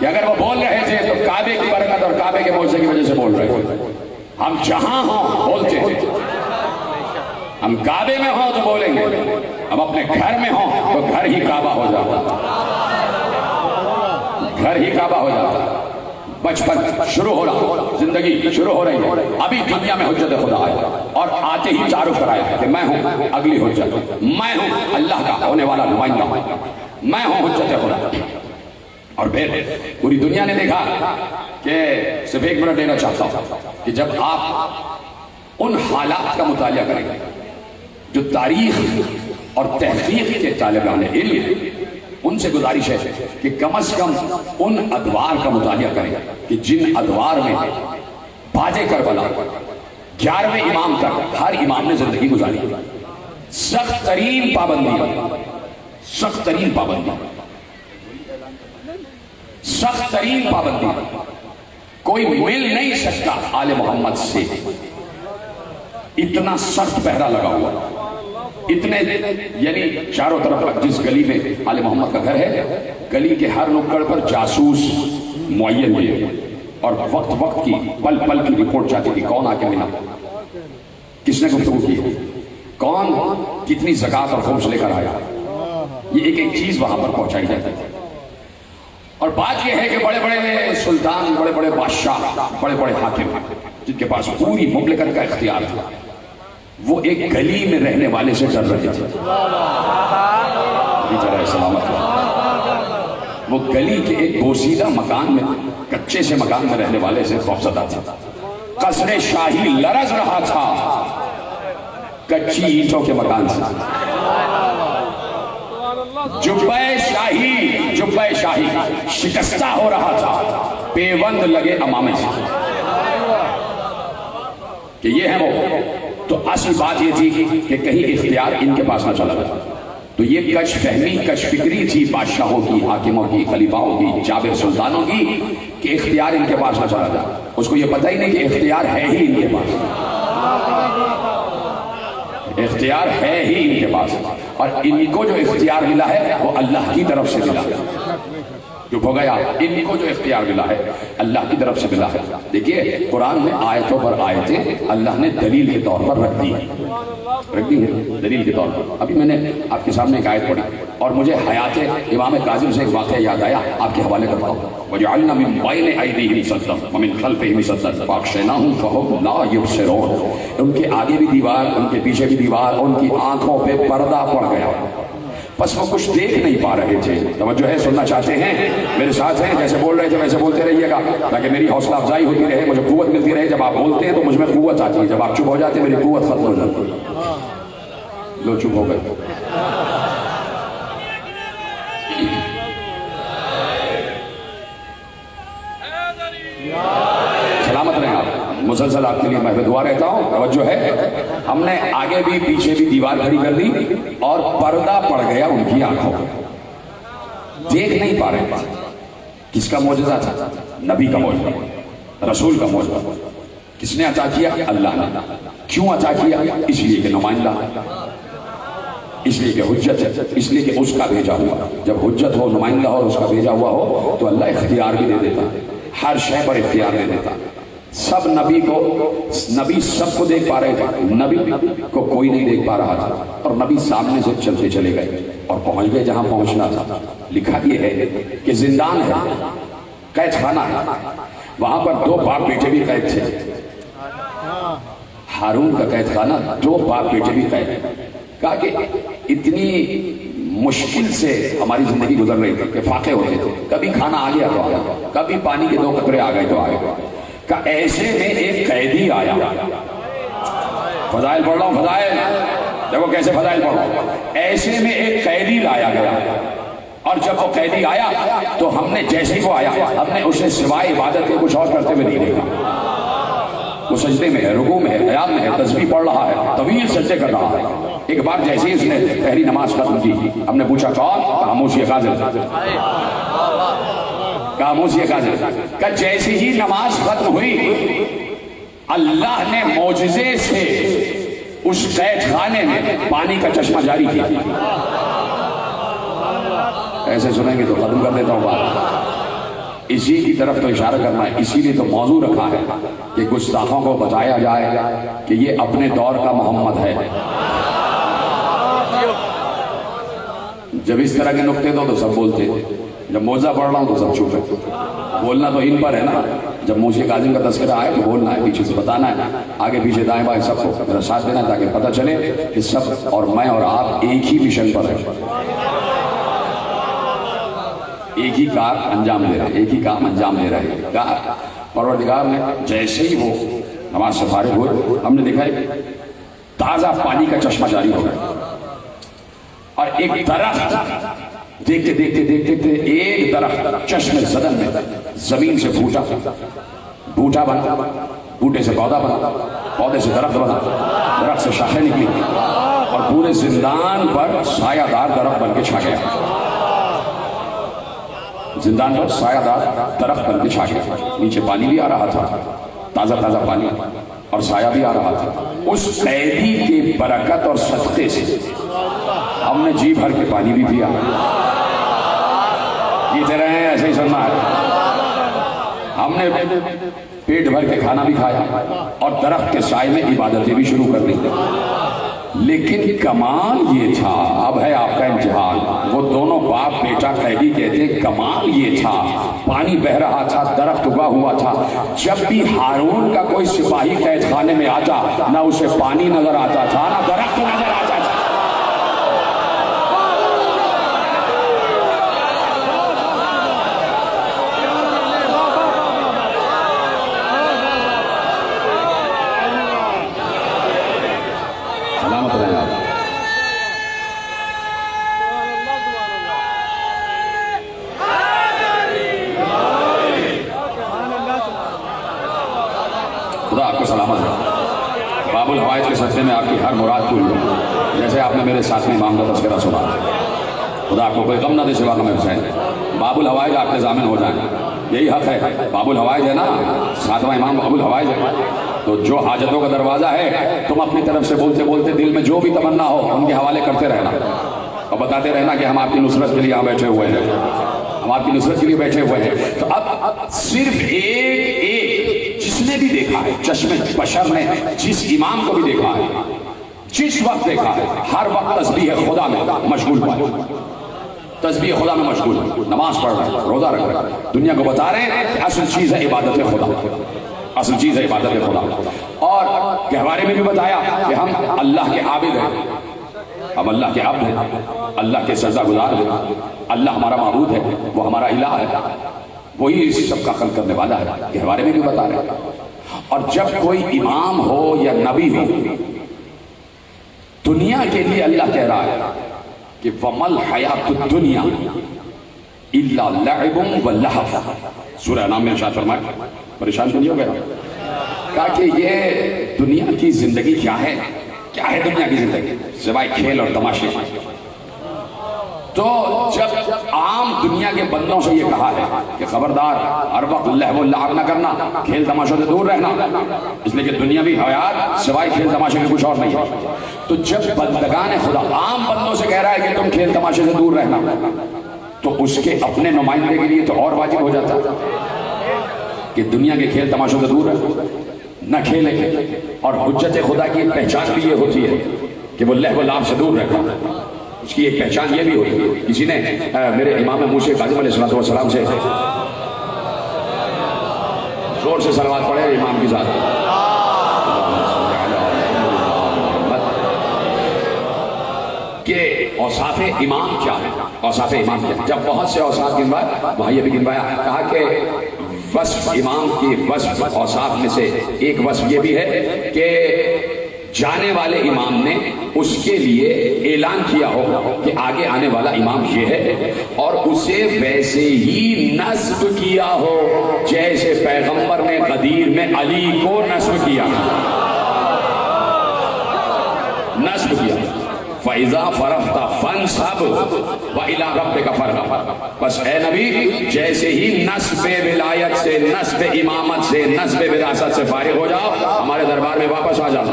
[SPEAKER 1] کہ اگر وہ بول رہے تھے تو کعبے کی برکت اور کعبے کے موجے کی وجہ سے بول رہے تھے. ہم جہاں ہوں بولتے ہیں. ہم کعبے میں ہوں تو بولیں گے, ہم اپنے گھر میں ہوں تو گھر ہی کعبہ ہو جاتا, گھر ہی کعبہ ہو جاتا. بچپن شروع ہو رہا, زندگی شروع ہو رہی ہے, ابھی دنیا میں حجت خدا ہے, اور آتے ہی تعارف کرایا کہ میں ہوں اگلی حجت, میں ہوں اللہ کا ہونے والا نمائندہ, میں ہوں حجت خدا. اور پھر پوری دنیا نے دیکھا کہ صرف ایک منٹ دینا چاہتا ہوں کہ جب آپ ان حالات کا مطالعہ کریں گے جو تاریخ اور تحقیق کے طالبان علم, ان سے گزارش ہے کہ کم از کم ان ادوار کا مطالعہ کریں کہ جن ادوار میں باج کربلا 11ویں امام تک ہر امام نے زندگی گزاری. سخت ترین پابندی, سخت ترین پابندی, سخت ترین پابندی, کوئی مل نہیں سکتا آل محمد سے. اتنا سخت پہرا لگا ہوا, اتنے یعنی چاروں طرف جس گلی میں آل محمد کا گھر ہے, گلی کے ہر نکڑ پر جاسوس معین ہوئے, اور وقت وقت کی پل پل کی رپورٹ چاہتی تھی, کون آ کے ملا, کس نے گفتگو کی, کون کتنی زکوٰۃ اور خمس لے کر آیا, یہ ایک ایک چیز وہاں پر پہنچائی جاتی ہے. اور بات یہ ہے کہ بڑے بڑے سلطان, بڑے بڑے بادشاہ, بڑے بڑے حاکم جن کے پاس پوری مملکت کا اختیار تھا, وہ ایک گلی میں رہنے والے سے ڈر رہے تھے. سلامت, وہ گلی کے ایک بوسیدہ مکان میں, کچے سے مکان میں رہنے والے سے خوفزدہ تھا. قصر شاہی لرز رہا تھا کچی اینٹوں کے مکان سے. جبہ شاہی شکستہ ہو رہا تھا پیوند لگے امامے سے کہ یہ ہے وہ. تو اصل بات یہ تھی کہ کہیں اختیار ان کے پاس نہ چلا جائے. تو یہ کش فہمی, کش فکری تھی بادشاہوں کی, حاکموں کی, خلیفاؤں کی, جابر سلطانوں کی کہ اختیار ان کے پاس نہ چلا جائے. اس کو یہ پتہ ہی نہیں کہ اختیار ہے ہی ان کے پاس, اختیار ہے ہی ان کے پاس, اور ان کو جو اختیار ملا ہے وہ اللہ کی طرف سے ملا ہے. جو ہو گیا, ان کو جو اختیار ملا ہے اللہ کی طرف سے ملا ہے. دیکھیے قرآن میں آیتوں پر آیتیں اللہ نے دلیل کے طور پر رکھ دی ہے دلیل کے طور پر. ابھی میں نے آپ کے سامنے ایک آیت پڑھی اور مجھے حیات امام کاظم سے ایک واقعہ یاد آیا, آپ کے حوالے کرتا ہوں. وَجَعَلْنَا مِن بَيْنِ أَيْدِيهِمْ سَدًّا وَمِن خَلْفِهِمْ سَدًّا فَأَغْشَيْنَاهُمْ فَهُمْ لَا يُبْصِرُونَ. ان کے آگے بھی دیوار, ان کے پیچھے بھی دیوار, ان کی آنکھوں پہ پردہ پڑ گیا, بس وہ کچھ دیکھ نہیں پا رہے تھے. توجہ ہے, سننا چاہتے ہیں, میرے ساتھ ہیں, جیسے بول رہے تھے ویسے بولتے رہیے گا تاکہ میری حوصلہ افزائی ہوتی رہے, مجھے قوت ملتی رہے. جب آپ بولتے ہیں تو مجھ میں قوت آتی ہے, جب آپ چپ ہو جاتے ہیں میری قوت ختم ہو جاتی ہے. لو چپ ہو گئے. سلامت رہیں آپ, مسلسل آپ کے لیے میں دعا رہتا ہوں. توجہ ہے, ہم نے آگے بھی پیچھے بھی دیوار کھڑی کر دی اور پردہ پڑ گیا ان کی آنکھوں, دیکھ نہیں پا رہے. کس کا معجزہ تھا؟ نبی کا معجزہ, رسول کا معجزہ. کس نے عطا کیا؟ اللہ نے. کیوں عطا کیا؟ اس لیے کہ نمائندہ, اس لیے کہ حجت ہے, اس لیے کہ اس کا بھیجا ہوا. جب حجت ہو, نمائندہ ہو اور اس کا بھیجا ہوا ہو تو اللہ اختیار بھی دے دیتا, ہر شے پر اختیار دے دیتا. سب نبی سب کو دیکھ پا رہے تھے, نبی کو کوئی نہیں دیکھ پا رہا تھا, اور نبی سامنے سے چلتے چلے گئے اور پہنچ گئے جہاں پہنچنا تھا. لکھا یہ ہے کہ زندان ہے, قید خانہ ہے, وہاں پر 2 باپ بیٹے بھی قید تھے. ہارون کا قید خانہ, 2 باپ بیٹے بھی قید. کہا کہ اتنی مشکل سے ہماری زندگی گزر رہی تھی کہ فاقے ہوتے تھے, کبھی کھانا آ گیا تو آ گیا, کبھی پانی کے 2 قطرے آ گئے تو آ گئے. کہ ایسے میں ایک قیدی آیا. فضائل پڑھ رہا ہوں, فضائل دیکھو کیسے فضائل پڑھ رہا ہوں. ایسے میں ایک قیدی لایا گیا, اور جب وہ قیدی آیا تو ہم نے جیسے ہی وہ آیا ہم نے اسے سوائے عبادت کے کچھ اور کرتے ہوئے نہیں دیکھا. وہ سجدے میں ہے, رکوع میں ہے, قیام میں ہے, تسبیح پڑھ رہا ہے, طویل سجدے کر رہا ہے. ایک بار جیسے ہی اس نے پہلی نماز ختم کی, ہم نے پوچھا کون؟ کہا موسی کاظم. کہا موسی کاظم. کہ جیسے ہی نماز ختم ہوئی اللہ نے معجزے سے اس قید خانے میں پانی کا چشمہ جاری کیا. ایسے سنیں گے تو ختم کر دیتا ہوں بات. اسی کی طرف تو اشارہ کرنا ہے، اسی لیے تو موضوع رکھا ہے کہ گستاخوں کو بتایا جائے کہ یہ اپنے دور کا محمد ہے۔ جب اس طرح کے نقطے دو تو سب بولتے، جب موضوع پڑھ رہا ہوں تو سب چپ ہے۔ بولنا تو ان پر ہے نا، جب موسیٰ کاظم کا تذکرہ آئے تو بولنا ہے، پیچھے سے بتانا ہے، آگے پیچھے دائیں بائیں سب کو میرا ساتھ دینا ہے تاکہ پتہ چلے کہ سب اور میں اور آپ ایک ہی مشن پر ہیں، ایک ہی کار انجام دے رہے ہیں، ایک ہی کام انجام دے رہے ہیں۔ کہا پروردگار نے جیسے ہی وہ نماز سے فارغ ہوئے، ہم نے دیکھا ہے تازہ پانی کا چشمہ جاری ہو گیا، اور ایک درخت دیکھتے دیکھتے دیکھتے دیکھتے ایک درخت چشم زدن میں زمین سے بوٹا بنا، بوٹے سے پودا بنا، پودے سے درخت بنا، درخت سے شاخیں نکلی، اور پورے زندان پر سایہ دار درخت بن کے چھا گیا، زندان پر سایہ دار درخت بن کے چھا گیا۔ نیچے پانی بھی آ رہا تھا، تازہ تازہ پانی، اور سایہ بھی آ رہا تھا۔ اس قیدی کے برکت اور صدقے سے ہم نے جی بھر کے پانی بھی پیا، پیتے رہے ہیں، ایسے ہی سننا ہے، ہم نے پیٹ بھر کے کھانا بھی کھایا، اور درخت کے سائے میں عبادتیں بھی شروع کر دی۔ لیکن کمال یہ تھا، اب ہے آپ کا امتحان، وہ دونوں باپ بیٹا قیدی کہتے کمال یہ تھا، پانی بہ رہا تھا، درخت اگا ہوا تھا، جب بھی ہارون کا کوئی سپاہی قید خانے میں آتا نہ اسے پانی نظر آتا تھا نہ درخت نظر آتا تھا۔ خدا آپ کو سلامت ہے۔ باب الحوائج کے سلسلے میں آپ کی ہر مراد پوری ہو، جیسے آپ نے میرے ساتھ میں امام کا تذکرہ سنا، خدا آپ کو کوئی غم نہ دے سوا غم حسین۔ باب الحوائج آپ کے ضامن ہو جائیں، یہی حق ہے۔ باب الحوائج ہے نا، ساتواں امام باب الحوائج ہے، تو جو حاجتوں کا دروازہ ہے تم اپنی طرف سے بولتے بولتے دل میں جو بھی تمنا ہو ان کے حوالے کرتے رہنا، اور بتاتے رہنا کہ ہم آپ کی نصرت کے لیے یہاں بیٹھے ہوئے ہیں، ہم آپ کی نصرت کے لیے بیٹھے ہوئے ہیں۔ تو اب صرف ایک جس نے بھی دیکھا ہے، چشم بشر نے جس امام کو بھی دیکھا ہے، جس وقت دیکھا ہے، ہر وقت تسبیح خدا میں مشغول ہوا ہے، تسبیح خدا میں مشغول ہے، نماز پڑھ رہے ہیں، روزہ رکھ رہے ہیں، دنیا کو بتا رہے ہیں کہ اصل چیز ہے عبادت خدا، اصل چیز ہے عبادت خدا۔ اور گہوارے میں بھی بتایا کہ ہم اللہ کے عابد ہیں، ہم اللہ کے عبد ہیں، اللہ کے سجدہ گزار ہیں، اللہ ہمارا معبود ہے، وہ ہمارا الہ ہے، وہی اس سب کا خلق کرنے والا ہے، گہوارے میں بھی بتا رہے ہیں۔ اور جب کوئی امام ہو یا نبی ہو، دنیا کے لیے اللہ کہہ رہا ہے کہ وَمَا الْحَيَاةُ الدُّنْيَا إِلَّا لَعِبٌ وَلَهْوٌ، سورہ انعام میں ارشاد فرمایا، پریشان تو نہیں ہو گیا؟ کہا کہ یہ دنیا کی زندگی کیا ہے؟ کیا ہے دنیا کی زندگی سوائے کھیل اور تماشے؟ تو جب عام دنیا کے بندوں سے یہ کہا ہے کہ خبردار ہر وقت لہو و لعب نہ کرنا، کھیل تماشوں سے دور رہنا، اس لیے کہ دنیا بھی حیات سوائے کھیل تماشے کے کچھ اور نہیں ہے، تو جب بندگان خدا عام بندوں سے کہہ رہا ہے کہ تم کھیل تماشے سے دور رہنا، تو اس کے اپنے نمائندے کے لیے تو اور واجب ہو جاتا کہ دنیا کے کھیل تماشوں سے دور رہے، نہ کھیلے۔ اور حجت خدا کی پہچان بھی یہ ہوتی ہے کہ وہ لہو و لعب سے دور رہتا ہے، اس کی ایک پہچان یہ بھی ہوتی ہے۔ کسی نے میرے امام موسیٰ کاظم علیہ السلام سے زور سے صلوات پڑھے امام کی ذات، کہ اوصاف امام کیا ہے، اوصاف امام کیا ہے؟ جب بہت سے اوصاف گنوائے، وہاں یہ بھی گنوایا، کہا کہ وصف امام کی وصف اوصاف میں سے ایک وصف یہ بھی ہے کہ جانے والے امام نے اس کے لیے اعلان کیا ہو کہ آگے آنے والا امام یہ ہے، اور اسے ویسے ہی نصب کیا ہو جیسے پیغمبر نے غدیر میں علی کو نصب کیا، نصب کیا۔ فَإِذَا فَرَغْتَ فَانْصَبْ وَإِلَىٰ رَبِّكَ فَارْغَب، بس اے نبی جیسے ہی نصب ولایت سے، نصب امامت سے، نصب وراثت سے فارغ ہو جاؤ، ہمارے دربار میں واپس آ جاؤ۔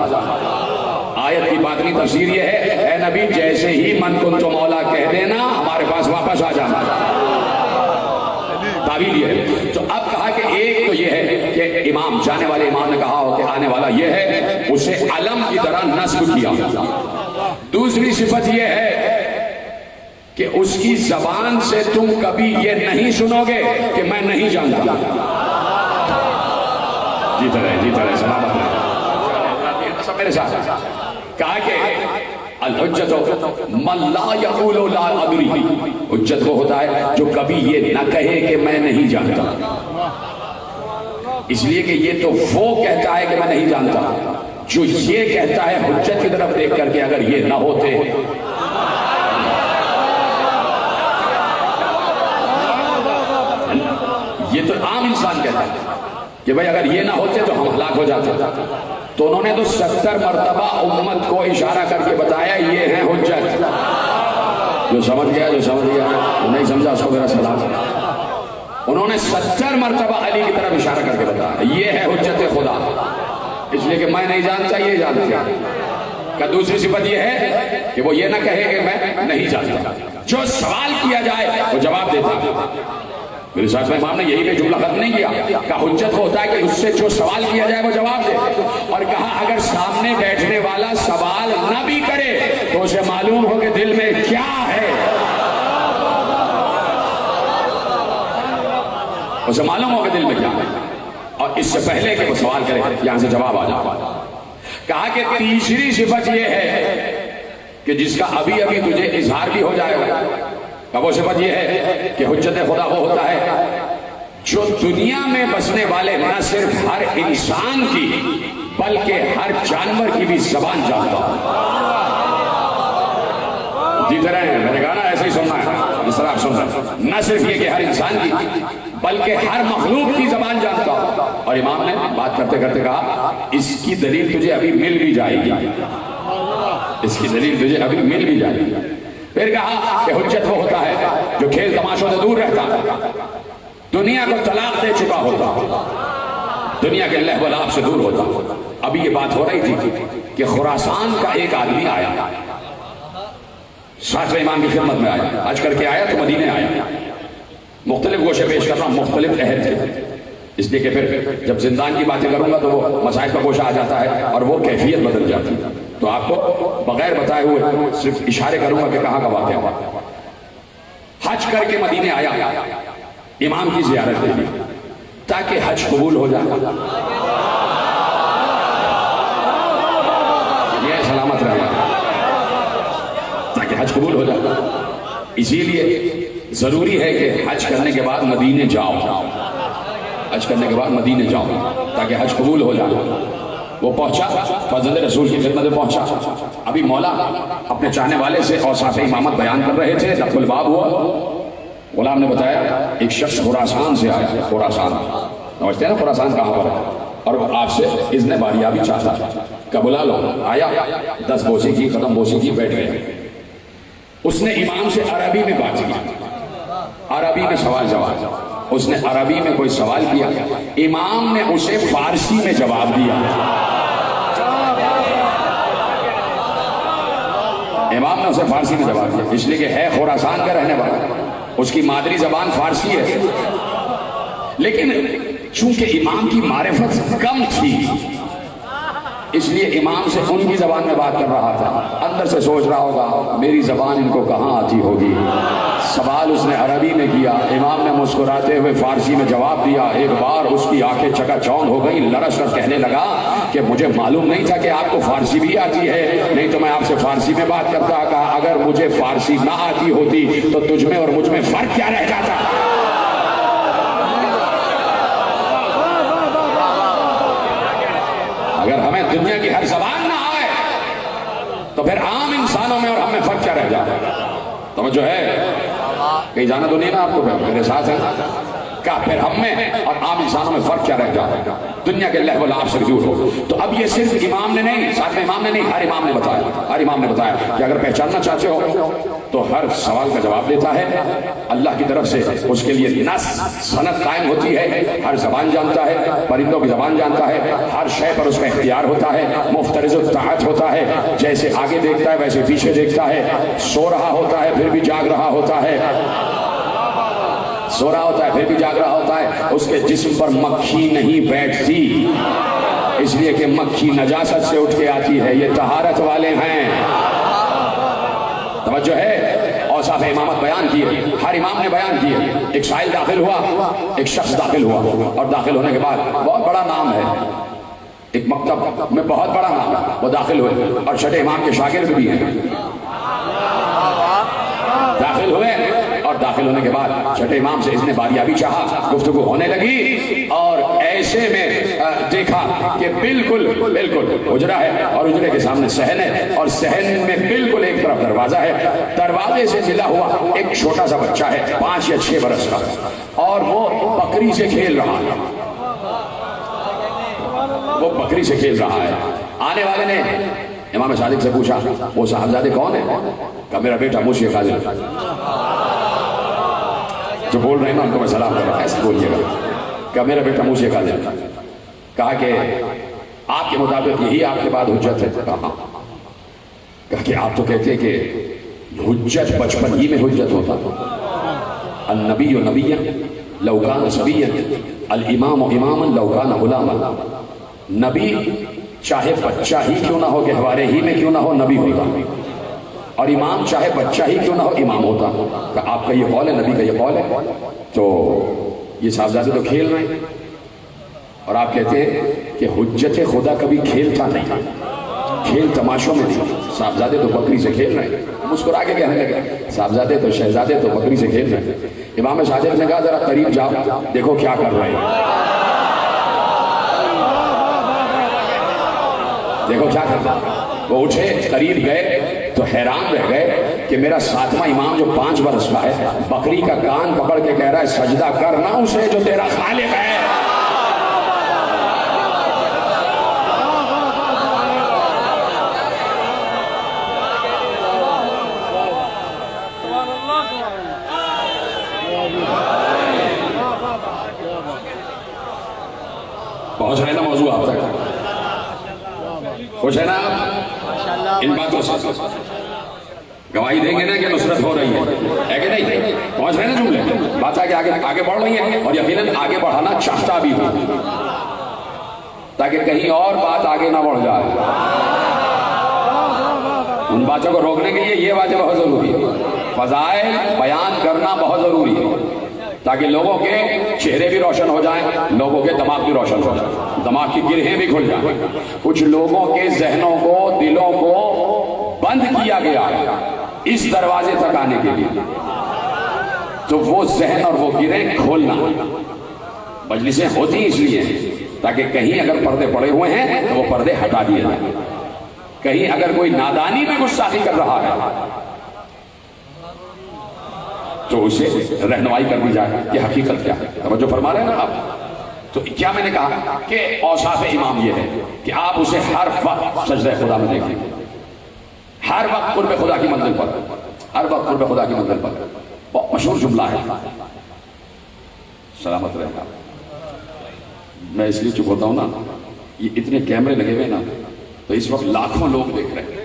[SPEAKER 1] آیت کی باطنی تفسیر یہ ہے، اے نبی جیسے ہی من کنت مولا کہہ دینا، ہمارے پاس واپس آ جانا، تعویل یہ ہے. تو اب کہا کہ ایک تو یہ ہے کہ امام جانے والے امام نے کہا ہو کہ آنے والا یہ ہے اسے علم کی طرح نصب کیا. دوسری صفت یہ ہے کہ اس کی زبان سے تم کبھی یہ نہیں سنو گے کہ میں نہیں جانتا. جیتا رہے سلامت رہے سب میرے ساتھ. کہا کہ الحجت من لا یقول لا ادری، حجت وہ ہوتا ہے جو کبھی یہ نہ کہے کہ میں نہیں جانتا. اس لیے کہ یہ تو وہ کہتا ہے کہ میں نہیں جانتا، جو یہ کہتا ہے حجت کی طرف دیکھ کر کے اگر یہ نہ ہوتے. یہ تو عام انسان کہتا ہے کہ بھائی اگر یہ نہ ہوتے تو ہم ہلاک ہو جاتے. تو انہوں نے تو 70 مرتبہ امت کو اشارہ کر کے بتایا یہ ہے حجت. جو سمجھ گیا جو نہیں سمجھا اس کو میرا سلام. انہوں نے 70 مرتبہ علی کی طرف اشارہ کر کے بتایا یہ ہے حجت خدا. اس لیے کہ میں نہیں جانتا یہ جانتا. کہ دوسری صفت یہ ہے کہ وہ یہ نہ کہے کہ میں نہیں جانتا، جو سوال کیا جائے وہ جواب دیتا. میرے ساتھ میں امام نے یہی پہ جملہ ختم نہیں کیا کہ حجت ہوتا ہے کہ اس سے جو سوال کیا جائے وہ جواب دے. اور کہا اگر سامنے بیٹھنے والا سوال نہ بھی کرے تو اسے معلوم ہو کہ دل میں کیا ہے. اسے معلوم ہو کہ دل میں کیا ہے، اور اس سے پہلے کہ وہ سوال کرے یہاں سے جواب آ جائے. کہا کہ تیسری صفت یہ ہے کہ جس کا ابھی ابھی تجھے اظہار بھی ہو جائے گا. وہ صفت یہ ہے کہ حجت خدا وہ ہوتا ہے جو دنیا میں بسنے والے نہ صرف ہر انسان کی بلکہ ہر جانور کی بھی زبان جانتا ہو. جیتے رہے میں نے کہا نا ایسے ہی سننا ہے جس طرح آپ سن رہے ہیں. نہ صرف یہ کہ ہر انسان کی بلکہ ہر مخلوق کی زبان جانتا ہو. اور امام نے بات کرتے کرتے کہا اس کی دلیل تجھے ابھی مل بھی جائے گی. اس کی دلیل تجھے ابھی مل بھی جائے گی. پھر کہا کہ حجت وہ ہوتا ہے جو کھیل تماشوں سے دور رہتا، دنیا کو طلاق دے چکا ہوتا، دنیا کے لہو و لعب سے دور ہوتا. ابھی یہ بات ہو رہی تھی کہ خراسان کا ایک آدمی آیا، ساتویں امام کی خدمت میں آیا، حج کر کے آیا تو مدینے آیا. مختلف گوشے پیش کر رہا ہوں، مختلف عہد تھے. اس لیے کہ پھر جب زندان کی باتیں کروں گا تو وہ مسائل کا گوشہ آ جاتا ہے اور وہ کیفیت بدل جاتی ہے. تو آپ کو بغیر بتائے ہوئے صرف اشارے کروں گا کہ کہاں کا واقعہ ہوا. حج کر کے مدینے آیا، امام کی زیارت دے دی تاکہ حج قبول ہو جائے. یہ سلامت رہے تاکہ حج قبول ہو جائے. اسی لیے ضروری ہے کہ حج کرنے کے بعد مدینے جاؤ، حج کرنے کے بعد مدینے جاؤ تاکہ حج قبول ہو جائے. وہ پہنچا، فضل رسول کی خدمت میں پہنچا. ابھی مولا اپنے چاہنے والے سے اوصاف امامت بیان کر رہے تھے. دخل الباب ہوا، غلام نے بتایا ایک شخص خراسان سے آیا. خراسان سمجھتے ہیں نا خراسان کہاں پر ہے، اور آپ سے اذن باریابی چاہتا کہ بلا لو. آیا، 10 بوسی کی، ختم بوسی کی، بیٹھ گئے. اس نے امام سے عربی میں بات کی، عربی میں سوال جواب. اس نے عربی میں کوئی سوال کیا، امام نے اسے فارسی میں جواب دیا. امام نے اسے فارسی میں جواب دیا، اس لیے کہ ہے خراسان کا رہنے والا، اس کی مادری زبان فارسی ہے. لیکن چونکہ امام کی معرفت کم تھی اس لیے امام سے ان کی زبان میں بات کر رہا تھا. اندر سے سوچ رہا ہوگا میری زبان ان کو کہاں آتی ہوگی. سوال اس نے عربی میں کیا، امام نے مسکراتے ہوئے فارسی میں جواب دیا. ایک بار اس کی آنکھیں چکا چوند ہو گئی، لرز کر کہنے لگا کہ مجھے معلوم نہیں تھا کہ آپ کو فارسی بھی آتی ہے، نہیں تو میں آپ سے فارسی میں بات کرتا. کہا اگر مجھے فارسی نہ آتی ہوتی تو تجھ میں اور مجھ میں فرق کیا رہ جاتا. اگر ہمیں دنیا کی ہر زبان نہ آئے تو پھر عام انسانوں میں اور ہم میں فرق کیا رہ جاتا. توجہ ہے، کہیں جانا تو نہیں نا آپ کو، میرے ساتھ ہے کیا؟ پھر ہم میں اور عام انسانوں میں فرق کیا رہ جاتا دنیا کے لہو و لعب سے دور ہو. تو اب یہ صرف امام نے نہیں، ساتھ میں امام نے نہیں، ہر امام نے بتایا، ہر امام نے بتایا کہ اگر پہچاننا چاہتے ہو تو ہر سوال کا جواب دیتا ہے اللہ کی طرف سے. اس کے لیے نص سند قائم ہوتی ہے، ہر زبان جانتا ہے، پرندوں کی زبان جانتا ہے، ہر شے پر اس کا اختیار ہوتا ہے، مفترض الطاعت ہوتا ہے، جیسے آگے دیکھتا ہے ویسے پیچھے دیکھتا ہے، سو رہا ہوتا ہے پھر بھی جاگ رہا ہوتا ہے. سو رہا ہوتا ہے پھر بھی جاگ رہا ہوتا ہے، اس کے جسم پر مکھی نہیں بیٹھتی، اس لیے کہ مکھی نجاست سے اٹھ کے آتی ہے، یہ طہارت والے ہیں۔ توجہ ہے، اوصاف امامت بیان کیے، ہر امام نے بیان کیے۔ ایک سائل داخل ہوا، ایک شخص داخل ہوا، اور داخل ہونے کے بعد بہت بڑا نام ہے، ایک مکتب میں بہت بڑا نام ہے، وہ داخل ہوئے اور چھٹے امام کے شاگرد بھی ہیں، داخل ہوئے، اور داخل ہونے کے بعد چھٹے امام سے اس نے باریابی چاہا، گفتگو ہونے لگی، اور ایسے میں دیکھا کہ بالکل حجرہ ہے، اور حجرے کے سامنے صحن ہے، اور صحن میں بالکل ایک طرف دروازہ ہے، دروازے سے ملا ہوا ایک چھوٹا سا بچہ ہے 5 یا 6 برس کا، اور وہ بکری سے کھیل رہا ہے، وہ بکری سے کھیل رہا ہے۔ آنے والے نے امام صادق سے پوچھا وہ صاحبزادے کون ہیں؟ کہا میرا بیٹا موشی خالد، جو بول رہے ہیں نا ان کو میں سلام کر رہا ہوں، ایسے بولیے گا۔ کہا میرا بیٹا موشی خالد، کہا کہ آپ کے مطابق یہی آپ کے بعد حجت ہے؟ کہا ہاں۔ کہا کہ آپ تو کہتے ہیں کہ حجت بچپن ہی میں حجت ہوتا، النبی نبیا لو کان صبیا الامام اماما لو کان غلاما، نبی چاہے بچہ ہی کیوں نہ ہو، گہوارے ہی میں کیوں نہ ہو، نبی ہوتا، اور امام چاہے بچہ ہی کیوں نہ ہو، امام ہوتا۔ کہ آپ کا یہ قول ہے، نبی کا یہ قول ہے، تو یہ صاحبزادے تو کھیل رہے ہیں، اور آپ کہتے ہیں کہ حجت خدا کبھی کھیلتا نہیں، کھیل تماشوں میں نہیں، صاحبزادے تو بکری سے کھیل رہے ہیں۔ مسکرا کے کہنے لگے صاحبزادے تو شہزادے تو بکری سے کھیل رہے ہیں۔ امام صادق نے کہا ذرا قریب جاؤ دیکھو کیا کر رہے ہیں، دیکھو کیا کر رہے ہیں۔ وہ اٹھے، قریب گئے تو حیران رہ گئے کہ میرا 7واں امام جو 5 برس کا ہے، بکری کا کان پکڑ کے کہہ رہا ہے سجدہ کرنا اسے جو تیرا خالق ہے۔ پہنچ رہے نا موضوع آپ تک؟ خوش ہے نا آپ ان باتوں سے؟ گواہی دیں گے نا کہ نصرت ہو رہی ہے کہ نہیں؟ پہنچ رہے نا جملے؟ بات آگے بڑھ رہی ہے، اور یقیناً آگے بڑھانا چاہتا بھی ہوں تاکہ کہیں اور بات آگے نہ بڑھ جائے۔ ان باتوں کو روکنے کے لیے یہ باتیں بہت ضروری ہے، فضائل بیان کرنا بہت ضروری ہے تاکہ لوگوں کے چہرے بھی روشن ہو جائیں، لوگوں کے دماغ بھی روشن ہو جائیں، دماغ کی گرہیں بھی کھل جائیں۔ کچھ لوگوں کے ذہنوں کو، دلوں کو بند کیا گیا ہے اس دروازے تک آنے کے لیے، تو وہ ذہن اور وہ گرہیں کھولنا۔ مجلسیں ہوتی اس لیے تاکہ کہیں اگر پردے پڑے ہوئے ہیں تو وہ پردے ہٹا دیے جائیں، کہیں اگر کوئی نادانی میں گستاخی کر رہا ہے تو اسے رہنمائی کر دی جائے کہ حقیقت کیا ہے۔ توجہ فرما رہے ہیں نا آپ؟ تو کیا میں نے کہا کہ اوصاف امام یہ ہے کہ آپ اسے ہر وقت سجدہ خدا میں دیکھیں، ہر وقت قرب خدا کی منزل پر، ہر وقت قرب خدا کی منزل پر۔ بہت مشہور جملہ ہے، سلامت رہنا۔ میں اس لیے چپ ہوتا ہوں نا، یہ اتنے کیمرے لگے ہوئے نا، تو اس وقت لاکھوں لوگ دیکھ رہے ہیں،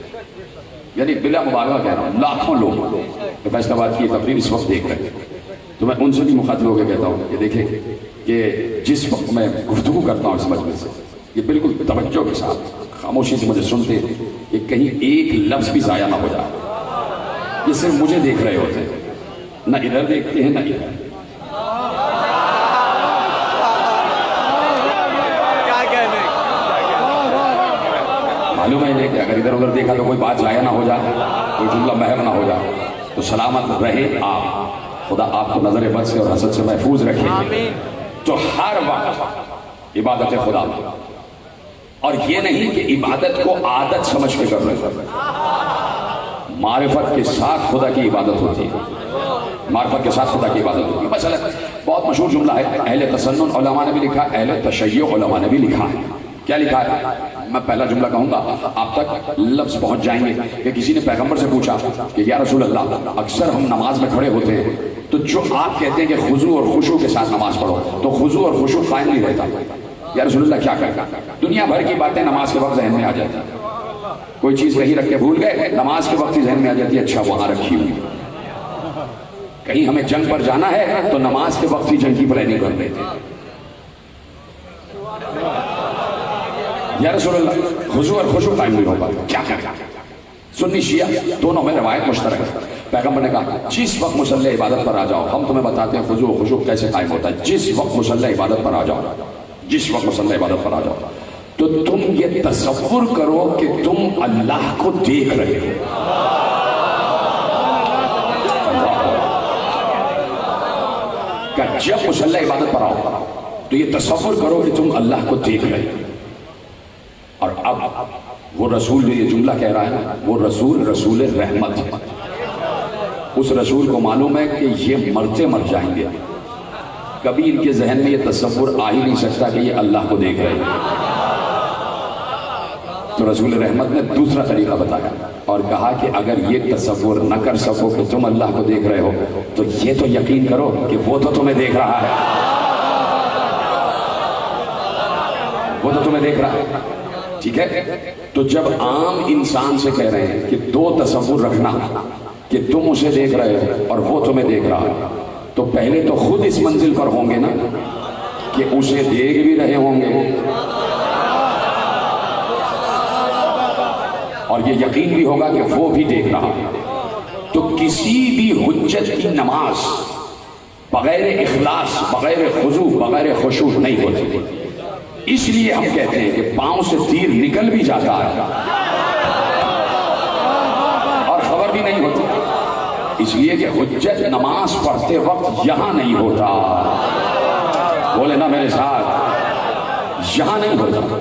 [SPEAKER 1] یعنی بلا مبالغہ کہہ رہا ہوں، لاکھوں لوگ فیصلہ آباد کی تقریر اس وقت دیکھ رہے ہیں۔ تو میں ان سے بھی مخاطب ہو کے کہتا ہوں کہ دیکھیں کہ جس وقت میں گفتگو کرتا ہوں اس مجلس سے، یہ بالکل توجہ کے ساتھ خاموشی سے مجھے سنتے ہیں کہ کہیں ایک لفظ بھی ضائع نہ ہو جائے۔ یہ صرف مجھے دیکھ رہے ہوتے ہیں، نہ ادھر دیکھتے ہیں نہ ادھر۔ معلوم ہے کہ اگر ادھر ادھر دیکھا تو کوئی بات ضائع نہ ہو جائے، کوئی جملہ محو نہ ہو جائے، تو سلامت رہے آپ، خدا آپ کو نظر بد سے اور حسد سے محفوظ رکھے۔ تو ہر وقت عبادت خدا میں، اور یہ نہیں کہ عبادت کو عادت سمجھ کے کر رہے، معرفت کے ساتھ خدا کی عبادت ہوتی ہے، معرفت کے ساتھ خدا کی عبادت ہوتی ہے۔ مثلا بہت مشہور جملہ ہے، اہل تسنن علماء نے بھی لکھا ہے، اہل تشیع علماء نے بھی لکھا ہے۔ کیا لکھا ہے؟ میں پہلا جملہ کہوں گا، آپ تک لفظ پہنچ جائیں گے کہ کسی نے پیغمبر سے پوچھا کہ یا رسول اللہ، اکثر ہم نماز میں کھڑے ہوتے ہیں تو جو آپ کہتے ہیں کہ خضوع اور خشوع کے ساتھ نماز پڑھو، تو خضوع اور خشوع قائم نہیں رہتا، یا رسول اللہ کیا کرتا؟ دنیا بھر کی باتیں نماز کے وقت ذہن میں آ جاتی، کوئی چیز کہیں رکھ کے بھول گئے، نماز کے وقت ہی ذہن میں آ جاتی ہے، اچھا وہاں رکھی ہوئی، کہیں ہمیں جنگ پر جانا ہے تو نماز کے وقت ہی جنگ کی پلاننگ کر لیتے ہیں. یا رسول اللہ خضوع اور خشوع قائم نہیں ہو پاتا, کیا کریں؟ سنی شیعہ دونوں میں روایت مشترک ہے. پیغمبر نے کہا جس وقت مسلح عبادت پر آ جاؤ, ہم تمہیں بتاتے ہیں خضوع و خشوع کیسے قائم ہوتا ہے. جس وقت مسلح عبادت پر آ جاؤ, جس وقت مسلح عبادت پر آ جاؤ تو تم یہ تصور کرو کہ تم اللہ کو دیکھ رہے ہو. کہ جب مسلح عبادت پر آؤ تو یہ تصور کرو کہ تم اللہ کو دیکھ رہے ہو. اور اب وہ رسول جو یہ جملہ کہہ رہا ہے نا, وہ رسول رحمت ہے. اس رسول کو معلوم ہے کہ یہ مرتے مر جائیں گے, کبھی ان کے ذہن میں یہ تصور آ ہی نہیں سکتا کہ یہ اللہ کو دیکھ رہے ہیں. تو رسول رحمت نے دوسرا طریقہ بتایا اور کہا کہ اگر یہ تصور نہ کر سکو کہ تم اللہ کو دیکھ رہے ہو تو یہ تو یقین کرو کہ وہ تو تمہیں دیکھ رہا ہے, وہ تو تمہیں دیکھ رہا ہے. ٹھیک ہے, تو جب عام انسان سے کہہ رہے ہیں کہ دو تصور رکھنا کہ تم اسے دیکھ رہے ہو اور وہ تمہیں دیکھ رہا ہے, تو پہلے تو خود اس منزل پر ہوں گے نا کہ اسے دیکھ بھی رہے ہوں گے اور یہ یقین بھی ہوگا کہ وہ بھی دیکھ رہا ہے. تو کسی بھی حجت کی نماز بغیر اخلاص, بغیر خضوع, بغیر خشوع نہیں ہوتی. اس لیے ہم کہتے ہیں کہ پاؤں سے تیر نکل بھی جاتا ہے اور خبر بھی نہیں ہوتی, اس لیے کہ حجت نماز پڑھتے وقت یہاں نہیں ہوتا. بولے نا میرے ساتھ, یہاں نہیں ہوتا.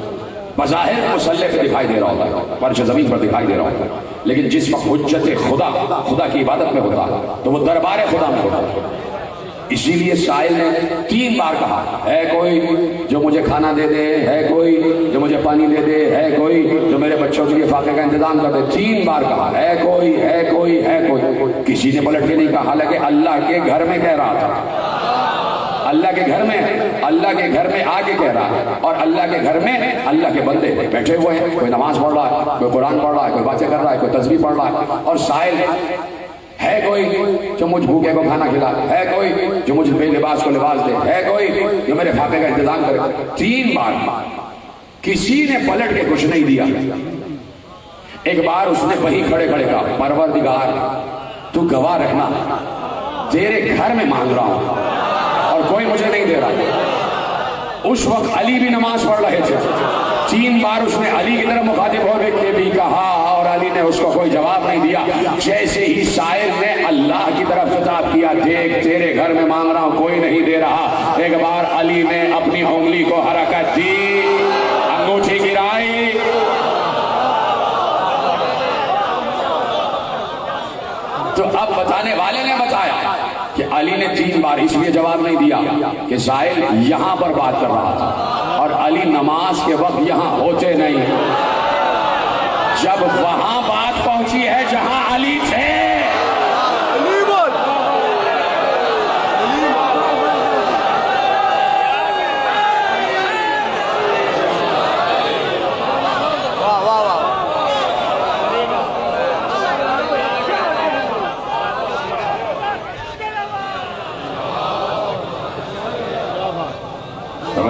[SPEAKER 1] بظاہر مسلح پہ دکھائی دے رہا ہوتا ہے, فرش زمین پر دکھائی دے رہا ہوتا ہے, لیکن جس وقت حجت خدا کی عبادت میں ہوتا ہے تو وہ دربار خدا میں ہوتا ہے. اسی لیے سائل نے 3 بار کہا ہے کوئی جو مجھے کھانا دے دے, ہے کوئی جو مجھے پانی دے دے, ہے کوئی جو میرے بچوں کے لیے فاقے کا انتظام کر دے. 3 بار کہا ہے کوئی, ہے کوئی, ہے کوئی. کسی نے پلٹ کے نہیں کہا, حالانکہ اللہ کے گھر میں کہہ رہا تھا. اللہ کے گھر میں, اللہ کے گھر میں آگے کہہ رہا ہے, اور اللہ کے گھر میں اللہ کے بندے بیٹھے ہوئے ہیں. کوئی نماز پڑھ رہا ہے, کوئی قرآن پڑھ رہا ہے, کوئی باتیں کر رہا ہے, کوئی تسبیح پڑھ رہا ہے. اور سائل ہے کوئی جو مجھ بھوکے کو کھانا کھلا, ہے کوئی جو مجھ بے لباس کو لباس دے, ہے کوئی جو میرے فاقے کا انتظام کرے. 3 بار کسی نے پلٹ کے کچھ نہیں دیا. ایک بار اس نے وہیں کھڑے کھڑے کہا پروردگار تو گواہ رکھنا تیرے گھر میں مانگ رہا ہوں اور کوئی مجھے نہیں دے رہا. اس وقت علی بھی نماز پڑھ رہے تھے. 3 بار اس نے علی کی طرف مخاطب ہو کے بھی کہا اور علی نے اس کو کوئی جواب نہیں دیا. جیسے ہی سائل نے اللہ کی طرف خطاب کیا, دیکھ تیرے گھر میں مانگ رہا ہوں کوئی نہیں دے رہا, ایک بار علی نے اپنی انگلی کو حرکت دی, انگوٹھی گرائی, تو اب بتانے والے نے بتایا کہ علی نے 3 بار اس لیے جواب نہیں دیا کہ سائل یہاں پر بات کر رہا تھا اور علی نماز کے وقت یہاں ہوتے نہیں. جب وہاں بات پہنچی ہے جہاں علی تھے,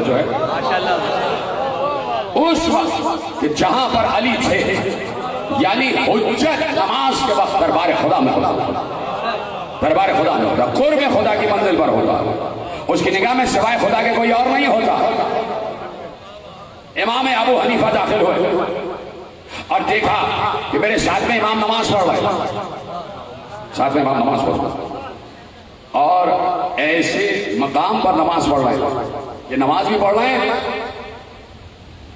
[SPEAKER 1] جو ہے اس وقت کہ جہاں پر علی تھے, یعنی حجت نماز کے وقت دربار خدا میں ہوتا, دربار خدا میں ہوتا, قرب خدا کی منزل پر ہوتا, اس کی نگاہ میں سوائے خدا کے کوئی اور نہیں ہوتا. امام ابو حنیفہ داخل ہوئے اور دیکھا کہ میرے ساتھ میں امام نماز پڑھ رہا ہے, ساتھ میں امام نماز پڑھ رہا ہے اور ایسے مقام پر نماز پڑھ رہا ہے, یہ نماز بھی پڑھ رہے ہیں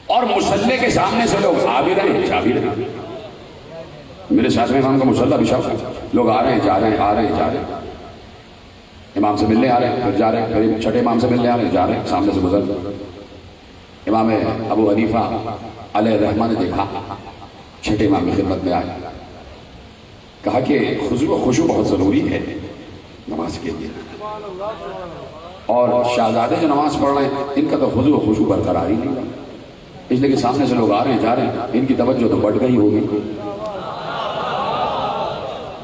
[SPEAKER 1] اور مصلی کے سامنے سے لوگ آ بھی رہے ہیں جا بھی رہے ہیں. میرے ساتھ میں امام کا مصلی بچھا, لوگ آ رہے ہیں جا رہے ہیں, آ رہے ہیں جا رہے ہیں, امام سے ملنے آ رہے ہیں پھر جا رہے ہیں, پھر چھٹے امام سے ملنے آ رہے ہیں جا رہے ہیں, سامنے سے گزر. امام ابو حنیفہ علیہ الرحمہ نے دیکھا, چھٹے امام کی خدمت میں آئے, کہا کہ خضوع و خشوع بہت ضروری ہے نماز کے لیے, اور شہزادے جو نماز پڑھ رہے ہیں ان کا تو خضوع و خشوع برقرار ہی نہیں, اس لیے کہ سامنے سے لوگ آ رہے ہیں جا رہے ہیں, ان کی توجہ تو بڑھ گئی ہوگی.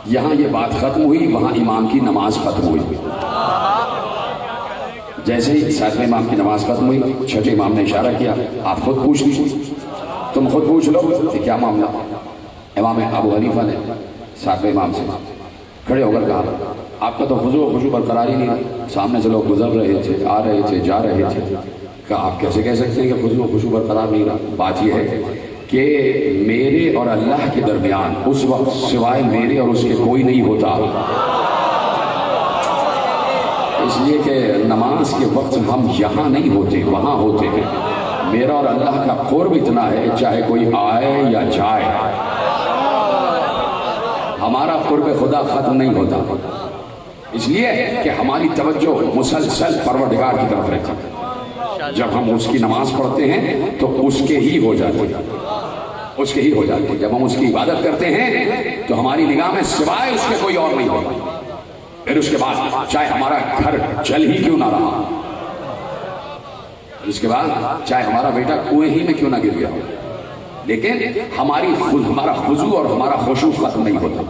[SPEAKER 1] یہاں یہ بات ختم ہوئی، وہاں امام کی نماز ختم ہوئی۔ جیسے ہی ساتویں امام کی نماز ختم ہوئی، چھٹے امام نے اشارہ کیا آپ خود پوچھ لیجیے، تم خود پوچھ لو کہ کیا معاملہ۔ امام ابو حنیفہ نے ساتویں امام سے کھڑے ہو کر کہا آپ کا تو خضوع و خشوع برقرار ہی نہیں ہے، سامنے سے لوگ گزر رہے تھے، آ رہے تھے، جا رہے تھے، کہا آپ کیسے کہہ سکتے ہیں کہ خضوع و خشوع برقرار نہیں رہا؟ بات یہ ہے کہ میرے اور اللہ کے درمیان اس وقت سوائے میرے اور اس کے کوئی نہیں ہوتا، اس لیے کہ نماز کے وقت ہم یہاں نہیں ہوتے، وہاں ہوتے ہیں۔ میرا اور اللہ کا قرب اتنا ہے چاہے کوئی آئے یا جائے، ہمارا قرب خدا ختم نہیں ہوتا، اس لیے کہ ہماری توجہ مسلسل پروردگار کی طرف رہتی ہے۔ جب ہم اس کی نماز پڑھتے ہیں تو اس کے ہی ہو جاتے ہیں، اس کے ہی ہو جاتے ہیں۔ جب ہم اس کی عبادت کرتے ہیں تو ہماری نگاہ میں سوائے اس کے کوئی اور نہیں ہوتا۔ پھر اس کے بعد چاہے ہمارا گھر جل ہی کیوں نہ رہا، اس کے بعد چاہے ہمارا بیٹا کنویں ہی میں کیوں نہ گر گیا ہو، لیکن ہمارا خضوع اور ہمارا خشوع ختم نہیں ہوتا،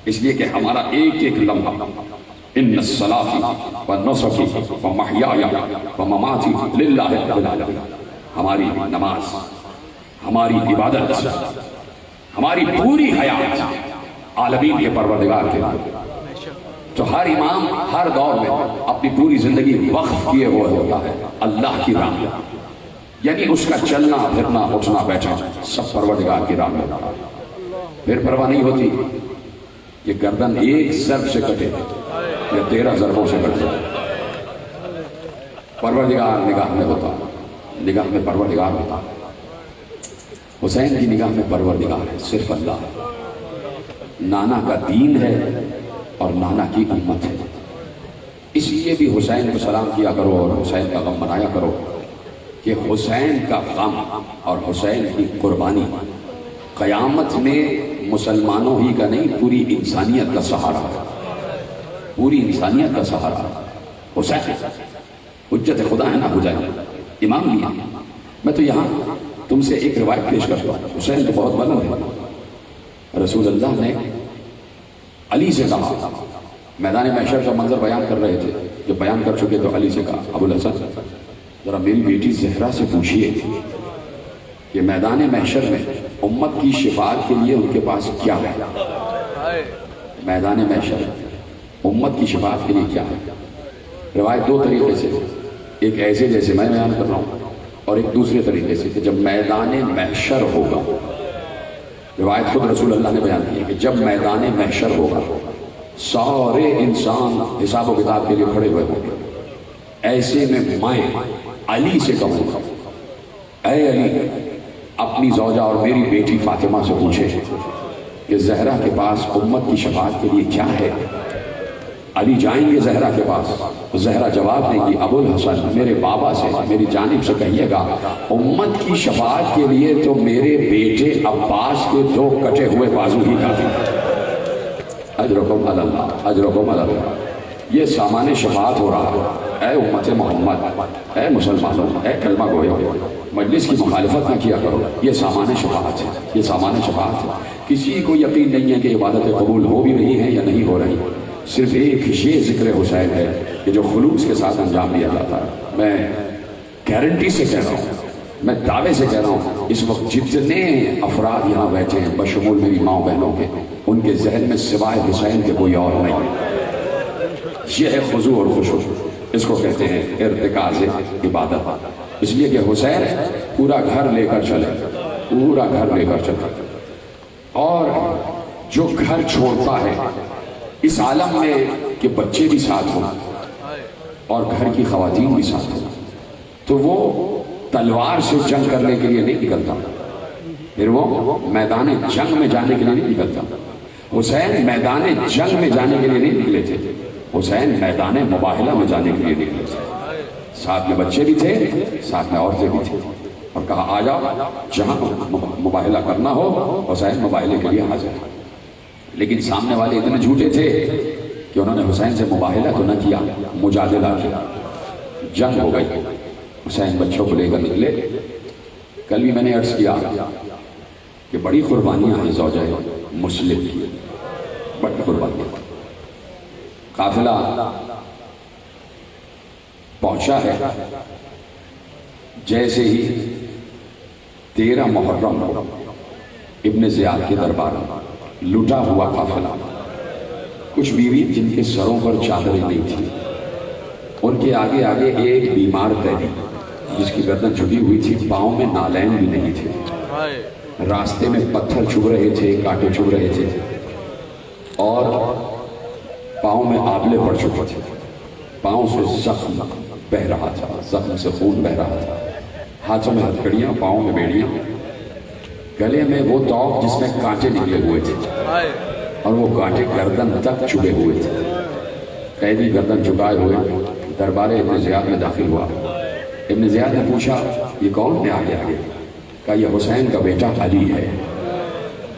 [SPEAKER 1] اس لیے کہ ہمارا ایک ایک لمحہ ان الصلاۃ والنسک ومحیای ومماتی للہ رب العالمین، ہماری نماز، ہماری عبادت، ہماری پوری حیات عالمین کے پروردگار کے لیے۔ تو ہر امام ہر دور میں اپنی پوری زندگی وقف کیے ہوئے ہوتا ہے اللہ کی راہ میں، یعنی اس کا چلنا پھرنا اٹھنا بیٹھنا سب پروردگار کی راہ میں۔ پھر پرواہ نہیں ہوتی کہ گردن ایک ضرب سے کٹے یا 13 ضربوں سے کٹ جائے، پروردگار نگاہ میں ہوتا، نگاہ میں پروردگار ہوتا۔ حسین کی نگاہ میں پروردگار ہے صرف اللہ، نانا کا دین ہے اور نانا کی امت ہے، اس لیے بھی حسین کو سلام کیا کرو اور حسین کا غم منایا کرو کہ حسین کا غم اور حسین کی قربانی قیامت میں مسلمانوں ہی کا نہیں پوری انسانیت کا سہارا ہے، پوری انسانیت کا سہارا۔ حسین حجت خدا ہے نا، حسین امام بھی ہے۔ میں تو یہاں تم سے ایک روایت پیش کرتا ہوں، حسین تو بہت بلند ہے، رسول اللہ نے علی سے کہا، میدان محشر کا منظر بیان کر رہے تھے، جب بیان کر چکے تو علی سے کہا ابو الحسن ذرا میری بیٹی زہرا سے پوچھئے کہ میدان محشر میں امت کی شفاعت کے لیے ان کے پاس کیا ہے، میدان محشر امت کی شفاعت کے لیے کیا ہے۔ روایت دو طریقے سے، ایک ایسے جیسے میں بیان کر رہا ہوں اور ایک دوسرے طریقے سے کہ جب میدان محشر ہوگا، روایت خود رسول اللہ نے بیان کی کہ جب میدان محشر ہوگا سارے انسان حساب و کتاب کے لیے کھڑے ہوئے ہوں گے، ایسے میں علی سے کہوں گا اے علی اپنی زوجہ اور میری بیٹی فاطمہ سے پوچھے کہ زہرا کے پاس امت کی شفاعت کے لیے کیا ہے۔ علی جائیں گے زہرا کے پاس، زہرا جواب دیں گی ابو الحسن میرے بابا سے میری جانب سے کہیے گا امت کی شفاعت کے لیے تو میرے بیٹے عباس کے 2 کٹے ہوئے بازو ہی کافی، اجرکم علی اللہ، اجرکم علی اللہ۔ یہ سامان شفاعت ہو رہا ہے، اے امت محمد، اے مسلمانوں، اے کلمہ گویوں، مجلس کی مخالفت نہ کیا کرو، یہ سامان شفاعت ہے، یہ سامان شفاعت ہے۔ کسی کو یقین نہیں ہے کہ عبادتیں قبول ہو بھی رہی ہیں یا نہیں ہو رہی، صرف ایک یہ ذکر حسین ہے کہ جو خلوص کے ساتھ انجام دیا جاتا ہے۔ میں گارنٹی سے کہہ رہا ہوں، میں دعوے سے کہہ رہا ہوں، اس وقت جتنے افراد یہاں بیٹھے ہیں بشمول میری ماں بہنوں کے، ان کے ذہن میں سوائے حسین کے کوئی اور نہیں۔ یہ ہے خضوع اور خشوع، اس کو کہتے ہیں ارتکاز عبادت، اس لیے کہ حسین پورا گھر لے کر چلے، پورا گھر لے کر چلے، اور جو گھر چھوڑتا ہے اس عالم میں کہ بچے بھی ساتھ ہوں اور گھر کی خواتین بھی ساتھ ہوں، تو وہ تلوار سے جنگ کرنے کے لیے نہیں نکلتا، پھر وہ میدان جنگ میں جانے کے لیے نہیں نکلتا۔ حسین میدان جنگ میں جانے کے لیے نہیں نکلے تھے، حسین میدان مباہلہ میں جانے کے لیے نکلے تھے، ساتھ میں بچے بھی تھے، ساتھ میں عورتیں بھی تھیں، اور کہا آ جاؤ جہاں مباہلہ کرنا ہو، حسین مباہلے کے لیے حاضر ہے۔ لیکن سامنے والے اتنے جھوٹے تھے کہ انہوں نے حسین سے مباہلہ تو نہ کیا، مجادلہ کیا، جنگ ہو گئی، حسین بچوں کو لے کر نکلے۔ کل بھی میں نے عرض کیا کہ بڑی قربانیاں ہیں زوجہ مسلم کی، بڑی قربانی. قافلہ پہنچا ہے. جیسے ہی 13 محرم کو ابن زیاد کے دربار میں لٹا ہوا قافلہ، کچھ بیوی جن کے سروں پر چادریں نہیں تھی، ان کے آگے آگے ایک بیمار قیدی جس کی گردن جھکی ہوئی تھی، پاؤں میں نالین بھی نہیں تھے، راستے میں پتھر چبھ رہے تھے، کانٹے چبھ رہے تھے، اور پاؤں میں آبلے پڑ چکے تھے، پاؤں سے زخم بہ رہا تھا، زخم سے خون بہ رہا تھا، ہاتھوں میں ہتھکڑیاں، پاؤں میں بیڑیاں، گلے میں وہ توق جس میں کانٹے نکلے ہوئے تھے، اور وہ کانٹے گردن تک چبھے ہوئے تھے. قیدی گردن جھکائے ہوئے دربار ابن زیاد میں داخل ہوا. ابن زیاد نے پوچھا یہ کون ہے آگے آگے؟ کہا یہ حسین کا بیٹا علی ہے،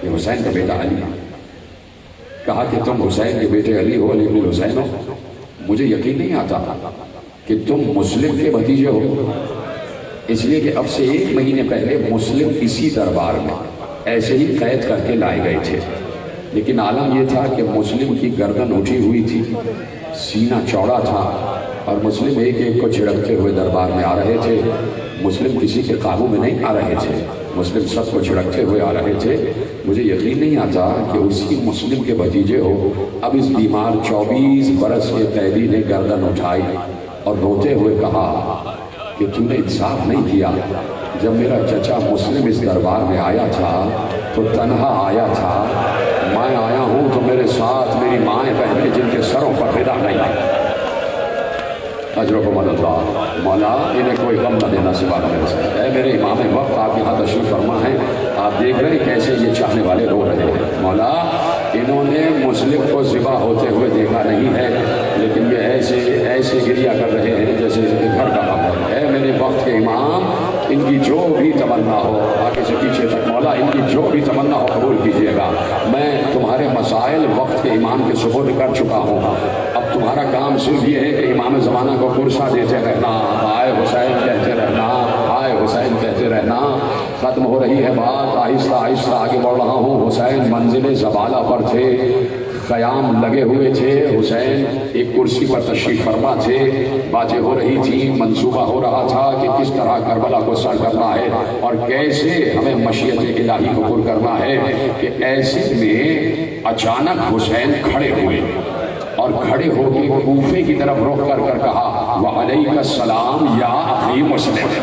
[SPEAKER 1] یہ حسین کا بیٹا علی ہے. کہا کہ تم حسین کے بیٹے علی ہو، علی بن حسین ہو، مجھے یقین نہیں آتا کہ تم مسلم کے بھتیجے ہو، اس لیے کہ اب سے 1 مہینے پہلے مسلم اسی دربار میں ایسے ہی قید کر کے لائے گئے تھے، لیکن عالم یہ تھا کہ مسلم کی گردن اٹھی ہوئی تھی، سینہ چوڑا تھا، اور مسلم ایک ایک کو چھڑکتے ہوئے دربار میں آ رہے تھے. مسلم کسی کے قابو میں نہیں آ رہے تھے، مسلم سب کو چھڑکتے ہوئے آ رہے تھے. مجھے یقین نہیں آتا کہ اسی مسلم کے بھتیجے ہو. اب اس بیمار 24 برس کے قیدی نے گردن اٹھائی اور روتے ہوئے کہا کہ تو نے انصاف نہیں کیا. جب میرا چچا مسلم اس دربار میں آیا تھا تو تنہا آیا تھا، میں آیا ہوں تو میرے ساتھ میری مائیں بہنیں جن کے سروں پر فدا نہیں. اجرکم اللہ. مولا انہیں کوئی غم نہ دینا سوا میرے سے. اے میرے امام وقت، آپ یہاں تشریف فرما ہے، آپ دیکھ رہے ہیں کیسے یہ چاہنے والے رو رہے ہیں. مولا انہوں نے مسلم کو ذبح ہوتے ہوئے دیکھا نہیں ہے، لیکن یہ ایسے گریا کر رہے ہیں جیسے گھر کا کام ہے. اے میرے وقت کے امام، ان کی جو بھی تمنا ہو، آگے سے پیچھے تک مولا ان کی جو بھی تمنا ہو قبول کیجیے گا. میں تمہارے مسائل وقت کے امام کے سپرد کر چکا ہوں. اب تمہارا کام صرف یہ ہے کہ امام زمانہ کو پرسہ دیتے رہنا، آئے حسین کہتے رہنا، آئے حسین کہتے رہنا. ختم ہو رہی ہے بات، آہستہ آہستہ آگے بڑھ رہا ہوں. حسین منزل زبالہ پر تھے، قیام لگے ہوئے تھے. حسین ایک کرسی پر تشریف فرما تھے، باتیں ہو رہی تھی، منصوبہ ہو رہا تھا کہ کس طرح کربلا کو سر کرنا ہے اور کیسے ہمیں مشیت الہی کو پر کرنا ہے. کہ ایسے میں اچانک حسین کھڑے ہوئے اور کھڑے ہو کے کوفے کی طرف رخ کر کہا وعلیک السلام یا اخی مسلم.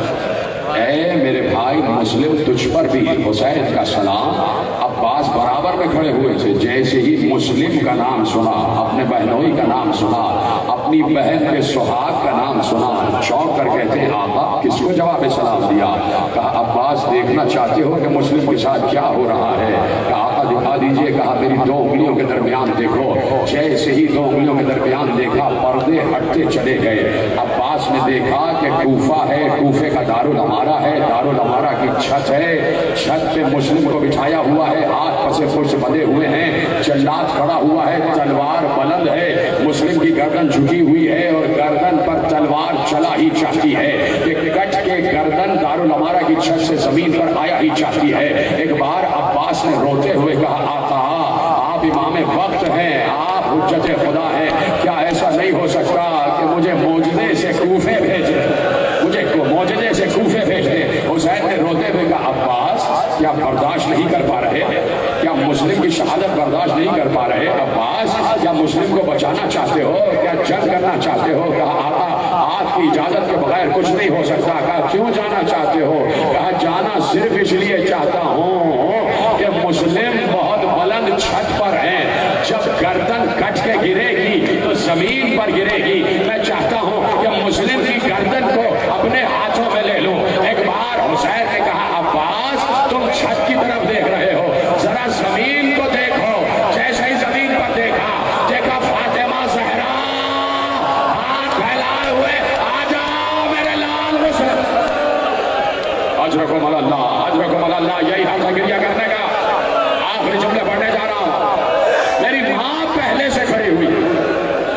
[SPEAKER 1] اے میرے بھائی مسلم، تجھ پر بھی حسین کا سلام. عباس برابر میں کھڑے ہوئے تھے. جیسے ہی مسلم کا نام سنا، اپنے بہنوئی کا نام سنا، اپنی بہن کے سہاگ کا نام سنا، چونک کر کہتے ہیں آقا کس کو جواب سلام دیا؟ کہا عباس دیکھنا چاہتے ہو کہ مسلم کے ساتھ کیا ہو رہا ہے؟ کہا آقا دکھا دیجئے. کہا میری 2 انگلیوں کے درمیان دیکھو. جیسے ہی 2 انگلیوں کے درمیان دیکھا، پردے ہٹتے چلے گئے. عباس نے دیکھا کہ کوفہ ہے، کوفے کا دارالامارہ ہے، دارالامارہ کی چھت ہے، چھت پہ مسلم کو بٹھایا ہوا ہے، ہاتھ پسے پشت بندھے ہوئے ہیں، جلاد کھڑا ہوا ہے، تلوار بلند ہے، مسلم کی گردن جھکی ہوئی ہے اور گردن پر تلوار چلا ہی چاہتی ہے کہ کٹ کے گردن دارالامارہ کی چھت سے زمین پر آیا ہی چاہتی ہے. ایک بار عباس نے روتے ہوئے کہا آقا آپ امام وقت ہیں، آپ حجت خدا ہیں، کیا ایسا نہیں ہو سکتا کہ مجھے موجزے سے کوفے بھیجے، مجھے موجزے سے کوفے بھیجے؟ حسین نے روتے ہوئے کہا عباس کیا برداشت نہیں کر پا رہے؟ کیا مسلم کی شہادت برداشت نہیں کر پا رہے؟ عباس کیا مسلم کو بچانا چاہتے ہو؟ کیا جنگ کرنا چاہتے ہو؟ کہا آقا آپ کی اجازت کے بغیر کچھ نہیں ہو سکتا. کہا کیوں جانا چاہتے ہو؟ کہا جانا صرف اس لیے چاہتا ہوں کہ مسلم بہت بلند چھت پر ہیں، جب گردن کٹ کے گرے گی تو زمین پر گرے گی. میں چاہتا ہوں کہ مسلم کی گردن کو اپنے ہاتھوں میں لے لوں. ایک بار حسین نے کہا عباس تم چھت کی طرف دیکھ رہے ہو، ذرا زمین کو دیکھو. جیسے ہی زمین پر دیکھا فاطمہ زہرا ہاتھ پھیلائے ہوئے آجا میرے لال حسین. اجرکم اللہ، اجرکم اللہ. یہی حق ہے گریہ کرنے کا. آخری جملے پڑھنے جا رہا ہوں. میری ماں پہلے سے کھڑی ہوئی.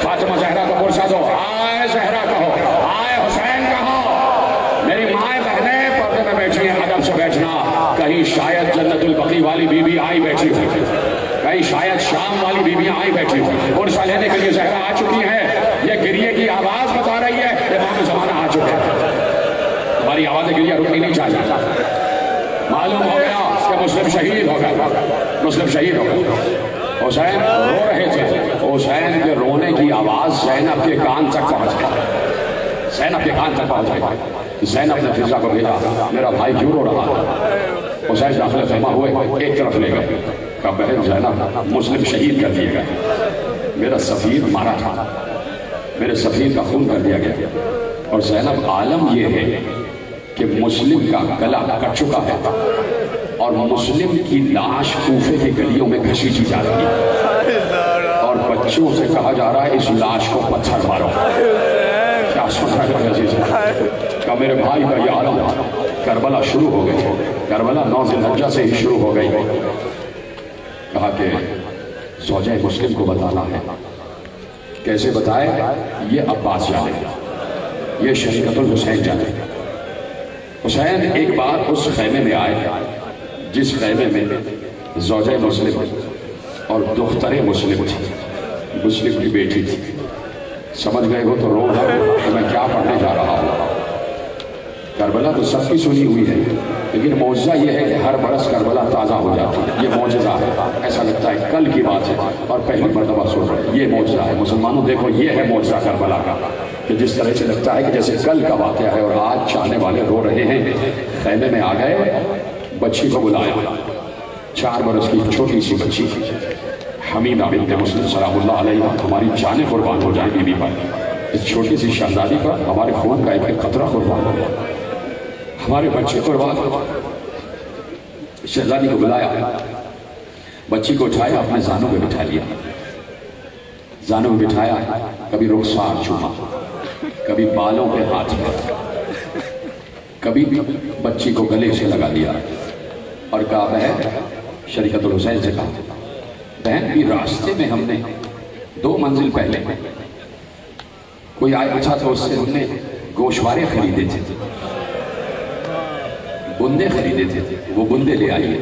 [SPEAKER 1] فاطمہ زہرا کو پرسا دو، آئے زہرا کہو، آئے حسین کہو. میری مائیں بہنیں پردے میں بیٹھی ہیں، ادب سے بیٹھنا. کہیں شاید جنت البقیع والی بی بی آئی بیٹھی ہوئی.
[SPEAKER 2] کہیں شاید شام والی بیویاں آئی بیٹھی ہوں اور عرصہ لینے کے لیے زہرا آ چکی ہیں، یہ گریے کی آواز بتا رہی ہے امام زمانہ آ چکے ہیں، ہماری آواز گریہ رکنی نہیں چاہیے۔ معلوم ہو گیا کہ مسلم شہید ہو گیا، مسلم شہید ہو گیا۔ حسین رو رہے تھے، حسین کے رونے کی آواز زینب کے کان تک پہنچ گئی، زینب کے کان تک پہنچ گئی۔ زینب نے فضا کو بھیجا، میرا بھائی کیوں رو رہا ہے؟ حسین داخل خیمہ ہوئے، ایک طرف لے گئے، کہا بہن زینب مسلم شہید کر دیے گئے، میرا سفیر مارا تھا، میرے سفیر کا خون کر دیا گیا، اور زینب عالم یہ ہے کہ مسلم کا گلا کٹ چکا ہے اور مسلم کی لاش کوفے کی گلیوں میں گھسیٹی جا رہی ہے اور بچوں سے کہا جا رہا ہے اس لاش کو پتھر مارو۔ کیا سن رہے عزیز؟ کہ میرے بھائی کا یہ عالم، کربلا شروع ہو گئی، کربلا 9 ذی الحجہ سے ہی شروع ہو گئی۔ کہا کہ زوجہ مسلم کو بتانا ہے، کیسے بتائے؟ یہ عباس جانے، یہ شریعت الحسین جانے۔ حسین ایک بار اس خیمے میں آئے جس خیمے میں زوجہ مسلم اور دختر مسلم تھی، مسلم کی بیٹی تھی۔ سمجھ گئے ہو تو رو رہا کہ میں کیا پڑھنے جا رہا ہوں۔ کربلا تو سب کی سنی ہوئی ہے، لیکن معجزہ یہ ہے کہ ہر برس کربلا تازہ ہو جاتی ہے، یہ معجزہ ہے۔ ایسا لگتا ہے کل کی بات ہے اور پہلی مرتبہ سن رہے، یہ معجزہ ہے۔ مسلمانوں دیکھو، یہ ہے معجزہ کربلا کا، کہ جس طرح سے لگتا ہے کہ جیسے کل کا واقعہ ہے اور آج چاہنے والے رو رہے ہیں۔ خیمے میں آ گئے، بچی کو بلایا، 4 برس کی چھوٹی سی بچی، حمیدہ بنت مسلم سلام اللہ علیہ، ہماری جانیں قربان ہو جائیں بیوی پر، اس چھوٹی سی شہزادی پر ہمارے خون کا ایک قطرہ قربان ہو جائے، ہمارے بچے قربان ہو جائے۔ شہزادی کو بلایا، بچی کو اٹھایا، اپنے زانوں میں بٹھا لیا، زانوں میں بٹھایا، کبھی رخسار چھوما، کبھی بالوں پہ ہاتھ میں، کبھی بچی کو گلے سے لگا دیا اور کہا بہن، شریعت الحسین سے کہا بہن بھی راستے میں ہم نے 2 منزل پہلے کوئی آیا تھا تو اس سے ہم نے گوشوارے خریدے تھے، بندے خریدے تھے، وہ بندے لے آئیے۔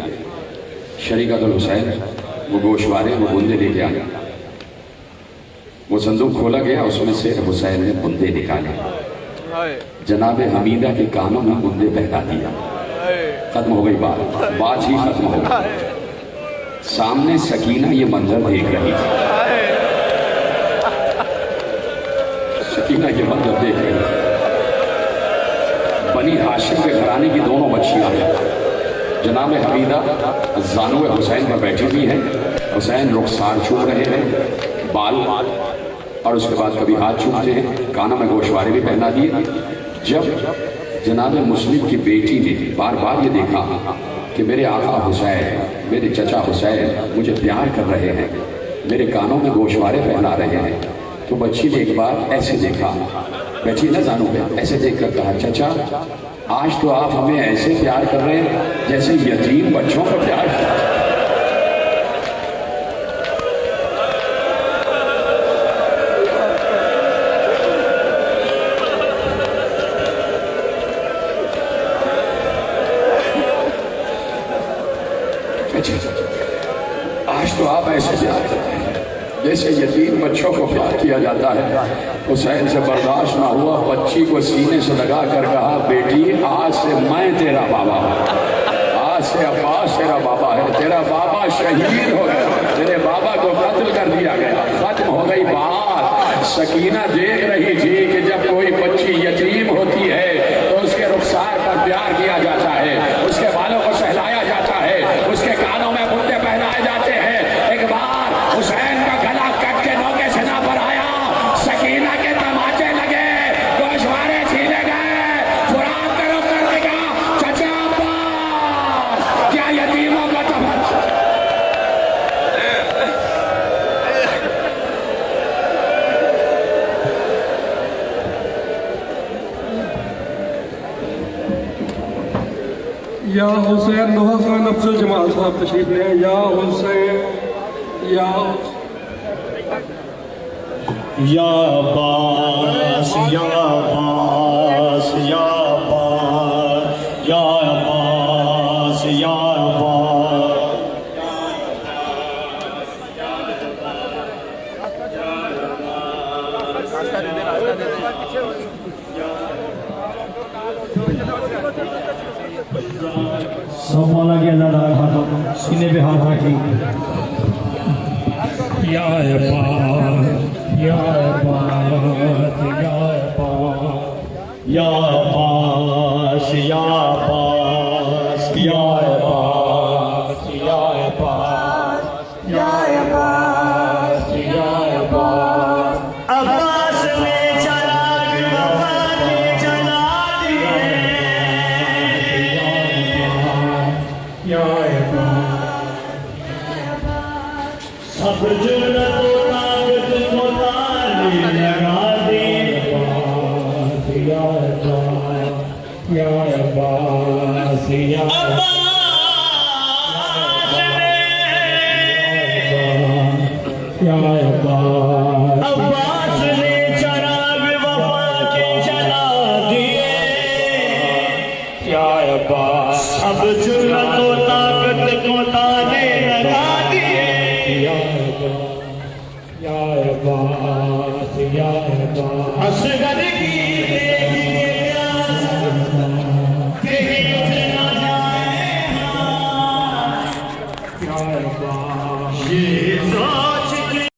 [SPEAKER 2] شریعت الحسین وہ گوشوارے وہ بندے لے کے آئے، وہ صندوق کھولا گیا، اس میں سے حسین نے بندے نکالے، جناب حمیدہ کے کانوں میں بندے پہنا دیا، ختم ہو گئی بات ہی ختم ہو گئی۔ سامنے سکینہ یہ منظر دیکھ رہی تھی، سکینہ یہ منظر دیکھ رہی تھی، بنی ہاشم کے گھرانے کی دونوں بچیاں ہیں، جناب حمیدہ زانو حسین پر بیٹھی ہوئی ہیں، حسین رخسار چھوم رہے ہیں، بال، اور اس کے بعد کبھی ہاتھ چھومتے ہیں، کانوں میں گوشوارے بھی پہنا دیے۔ جب جناب مسلم کی بیٹی نے بار بار یہ دیکھا کہ میرے آقا حسین، میرے چچا حسین مجھے پیار کر رہے ہیں، میرے کانوں میں گوشوارے پہنا رہے ہیں، تو بچی نے ایک بار ایسے دیکھا، بیٹھی نہ زانوں پہ، ایسے دیکھ کر کہا چچا آج تو آپ ہمیں ایسے پیار کر رہے ہیں جیسے یتیم بچوں کو پیار کر رہے ہیں۔ آج تو آپ ایسے پیار کرتے ہیں جیسے یتیم بچوں کو پیار کیا جاتا ہے۔ حسین سے برداشت نہ ہوا، بچی کو سینے سے لگا کر کہا بیٹی آج سے میں تیرا بابا ہوں، آج سے عباس تیرا بابا ہے، تیرا بابا شہید ہو گیا، تیرے بابا کو قتل کر دیا گیا، ختم ہو گئی بات۔ سکینہ دیکھ رہی تھی کہ جب کوئی بچی یتیم ہوتی ہے تو اس کے رخسار پر پیار کیا جاتا ہے، اس کے بالوں کو سہلایا جاتا ہے، اس کے کانوں میں بندے پہنائے جاتے ہیں۔ ایک بار حسین کا گلا کٹ کے نوکے سنا پر آیا، سکینہ کے تماچے لگے، گوشوارے چھیلے گئے، فرات کا رخ کر دے گا چچا عباس کیا یتیموں کا تماچا۔
[SPEAKER 3] یا حسین نوحہ خان افضل جمال صاحب تشریف لے آئے۔ یا حسین، یا
[SPEAKER 4] عباس، یا عباس، یا عباس، یا عباس، یا عباس، یا عباس یا عباس یا عباس یا عباس یا عباس یا عباس یا عباس یا عباس یا عباس عباس نے چراغ وفا کے جلا دیے یا عباس سب جرت و طاقت مطالع لگا دی یا عباس یا عباس یا عباس عباس نے چراغ وفا کے جلا دیے یا عباس اب جرت و طاقت کو تانے لگا دیے یا عباس یا عباس اصغر کی دیکھیے پیاس کہیں اٹھ نہ جائے یا عباس یہ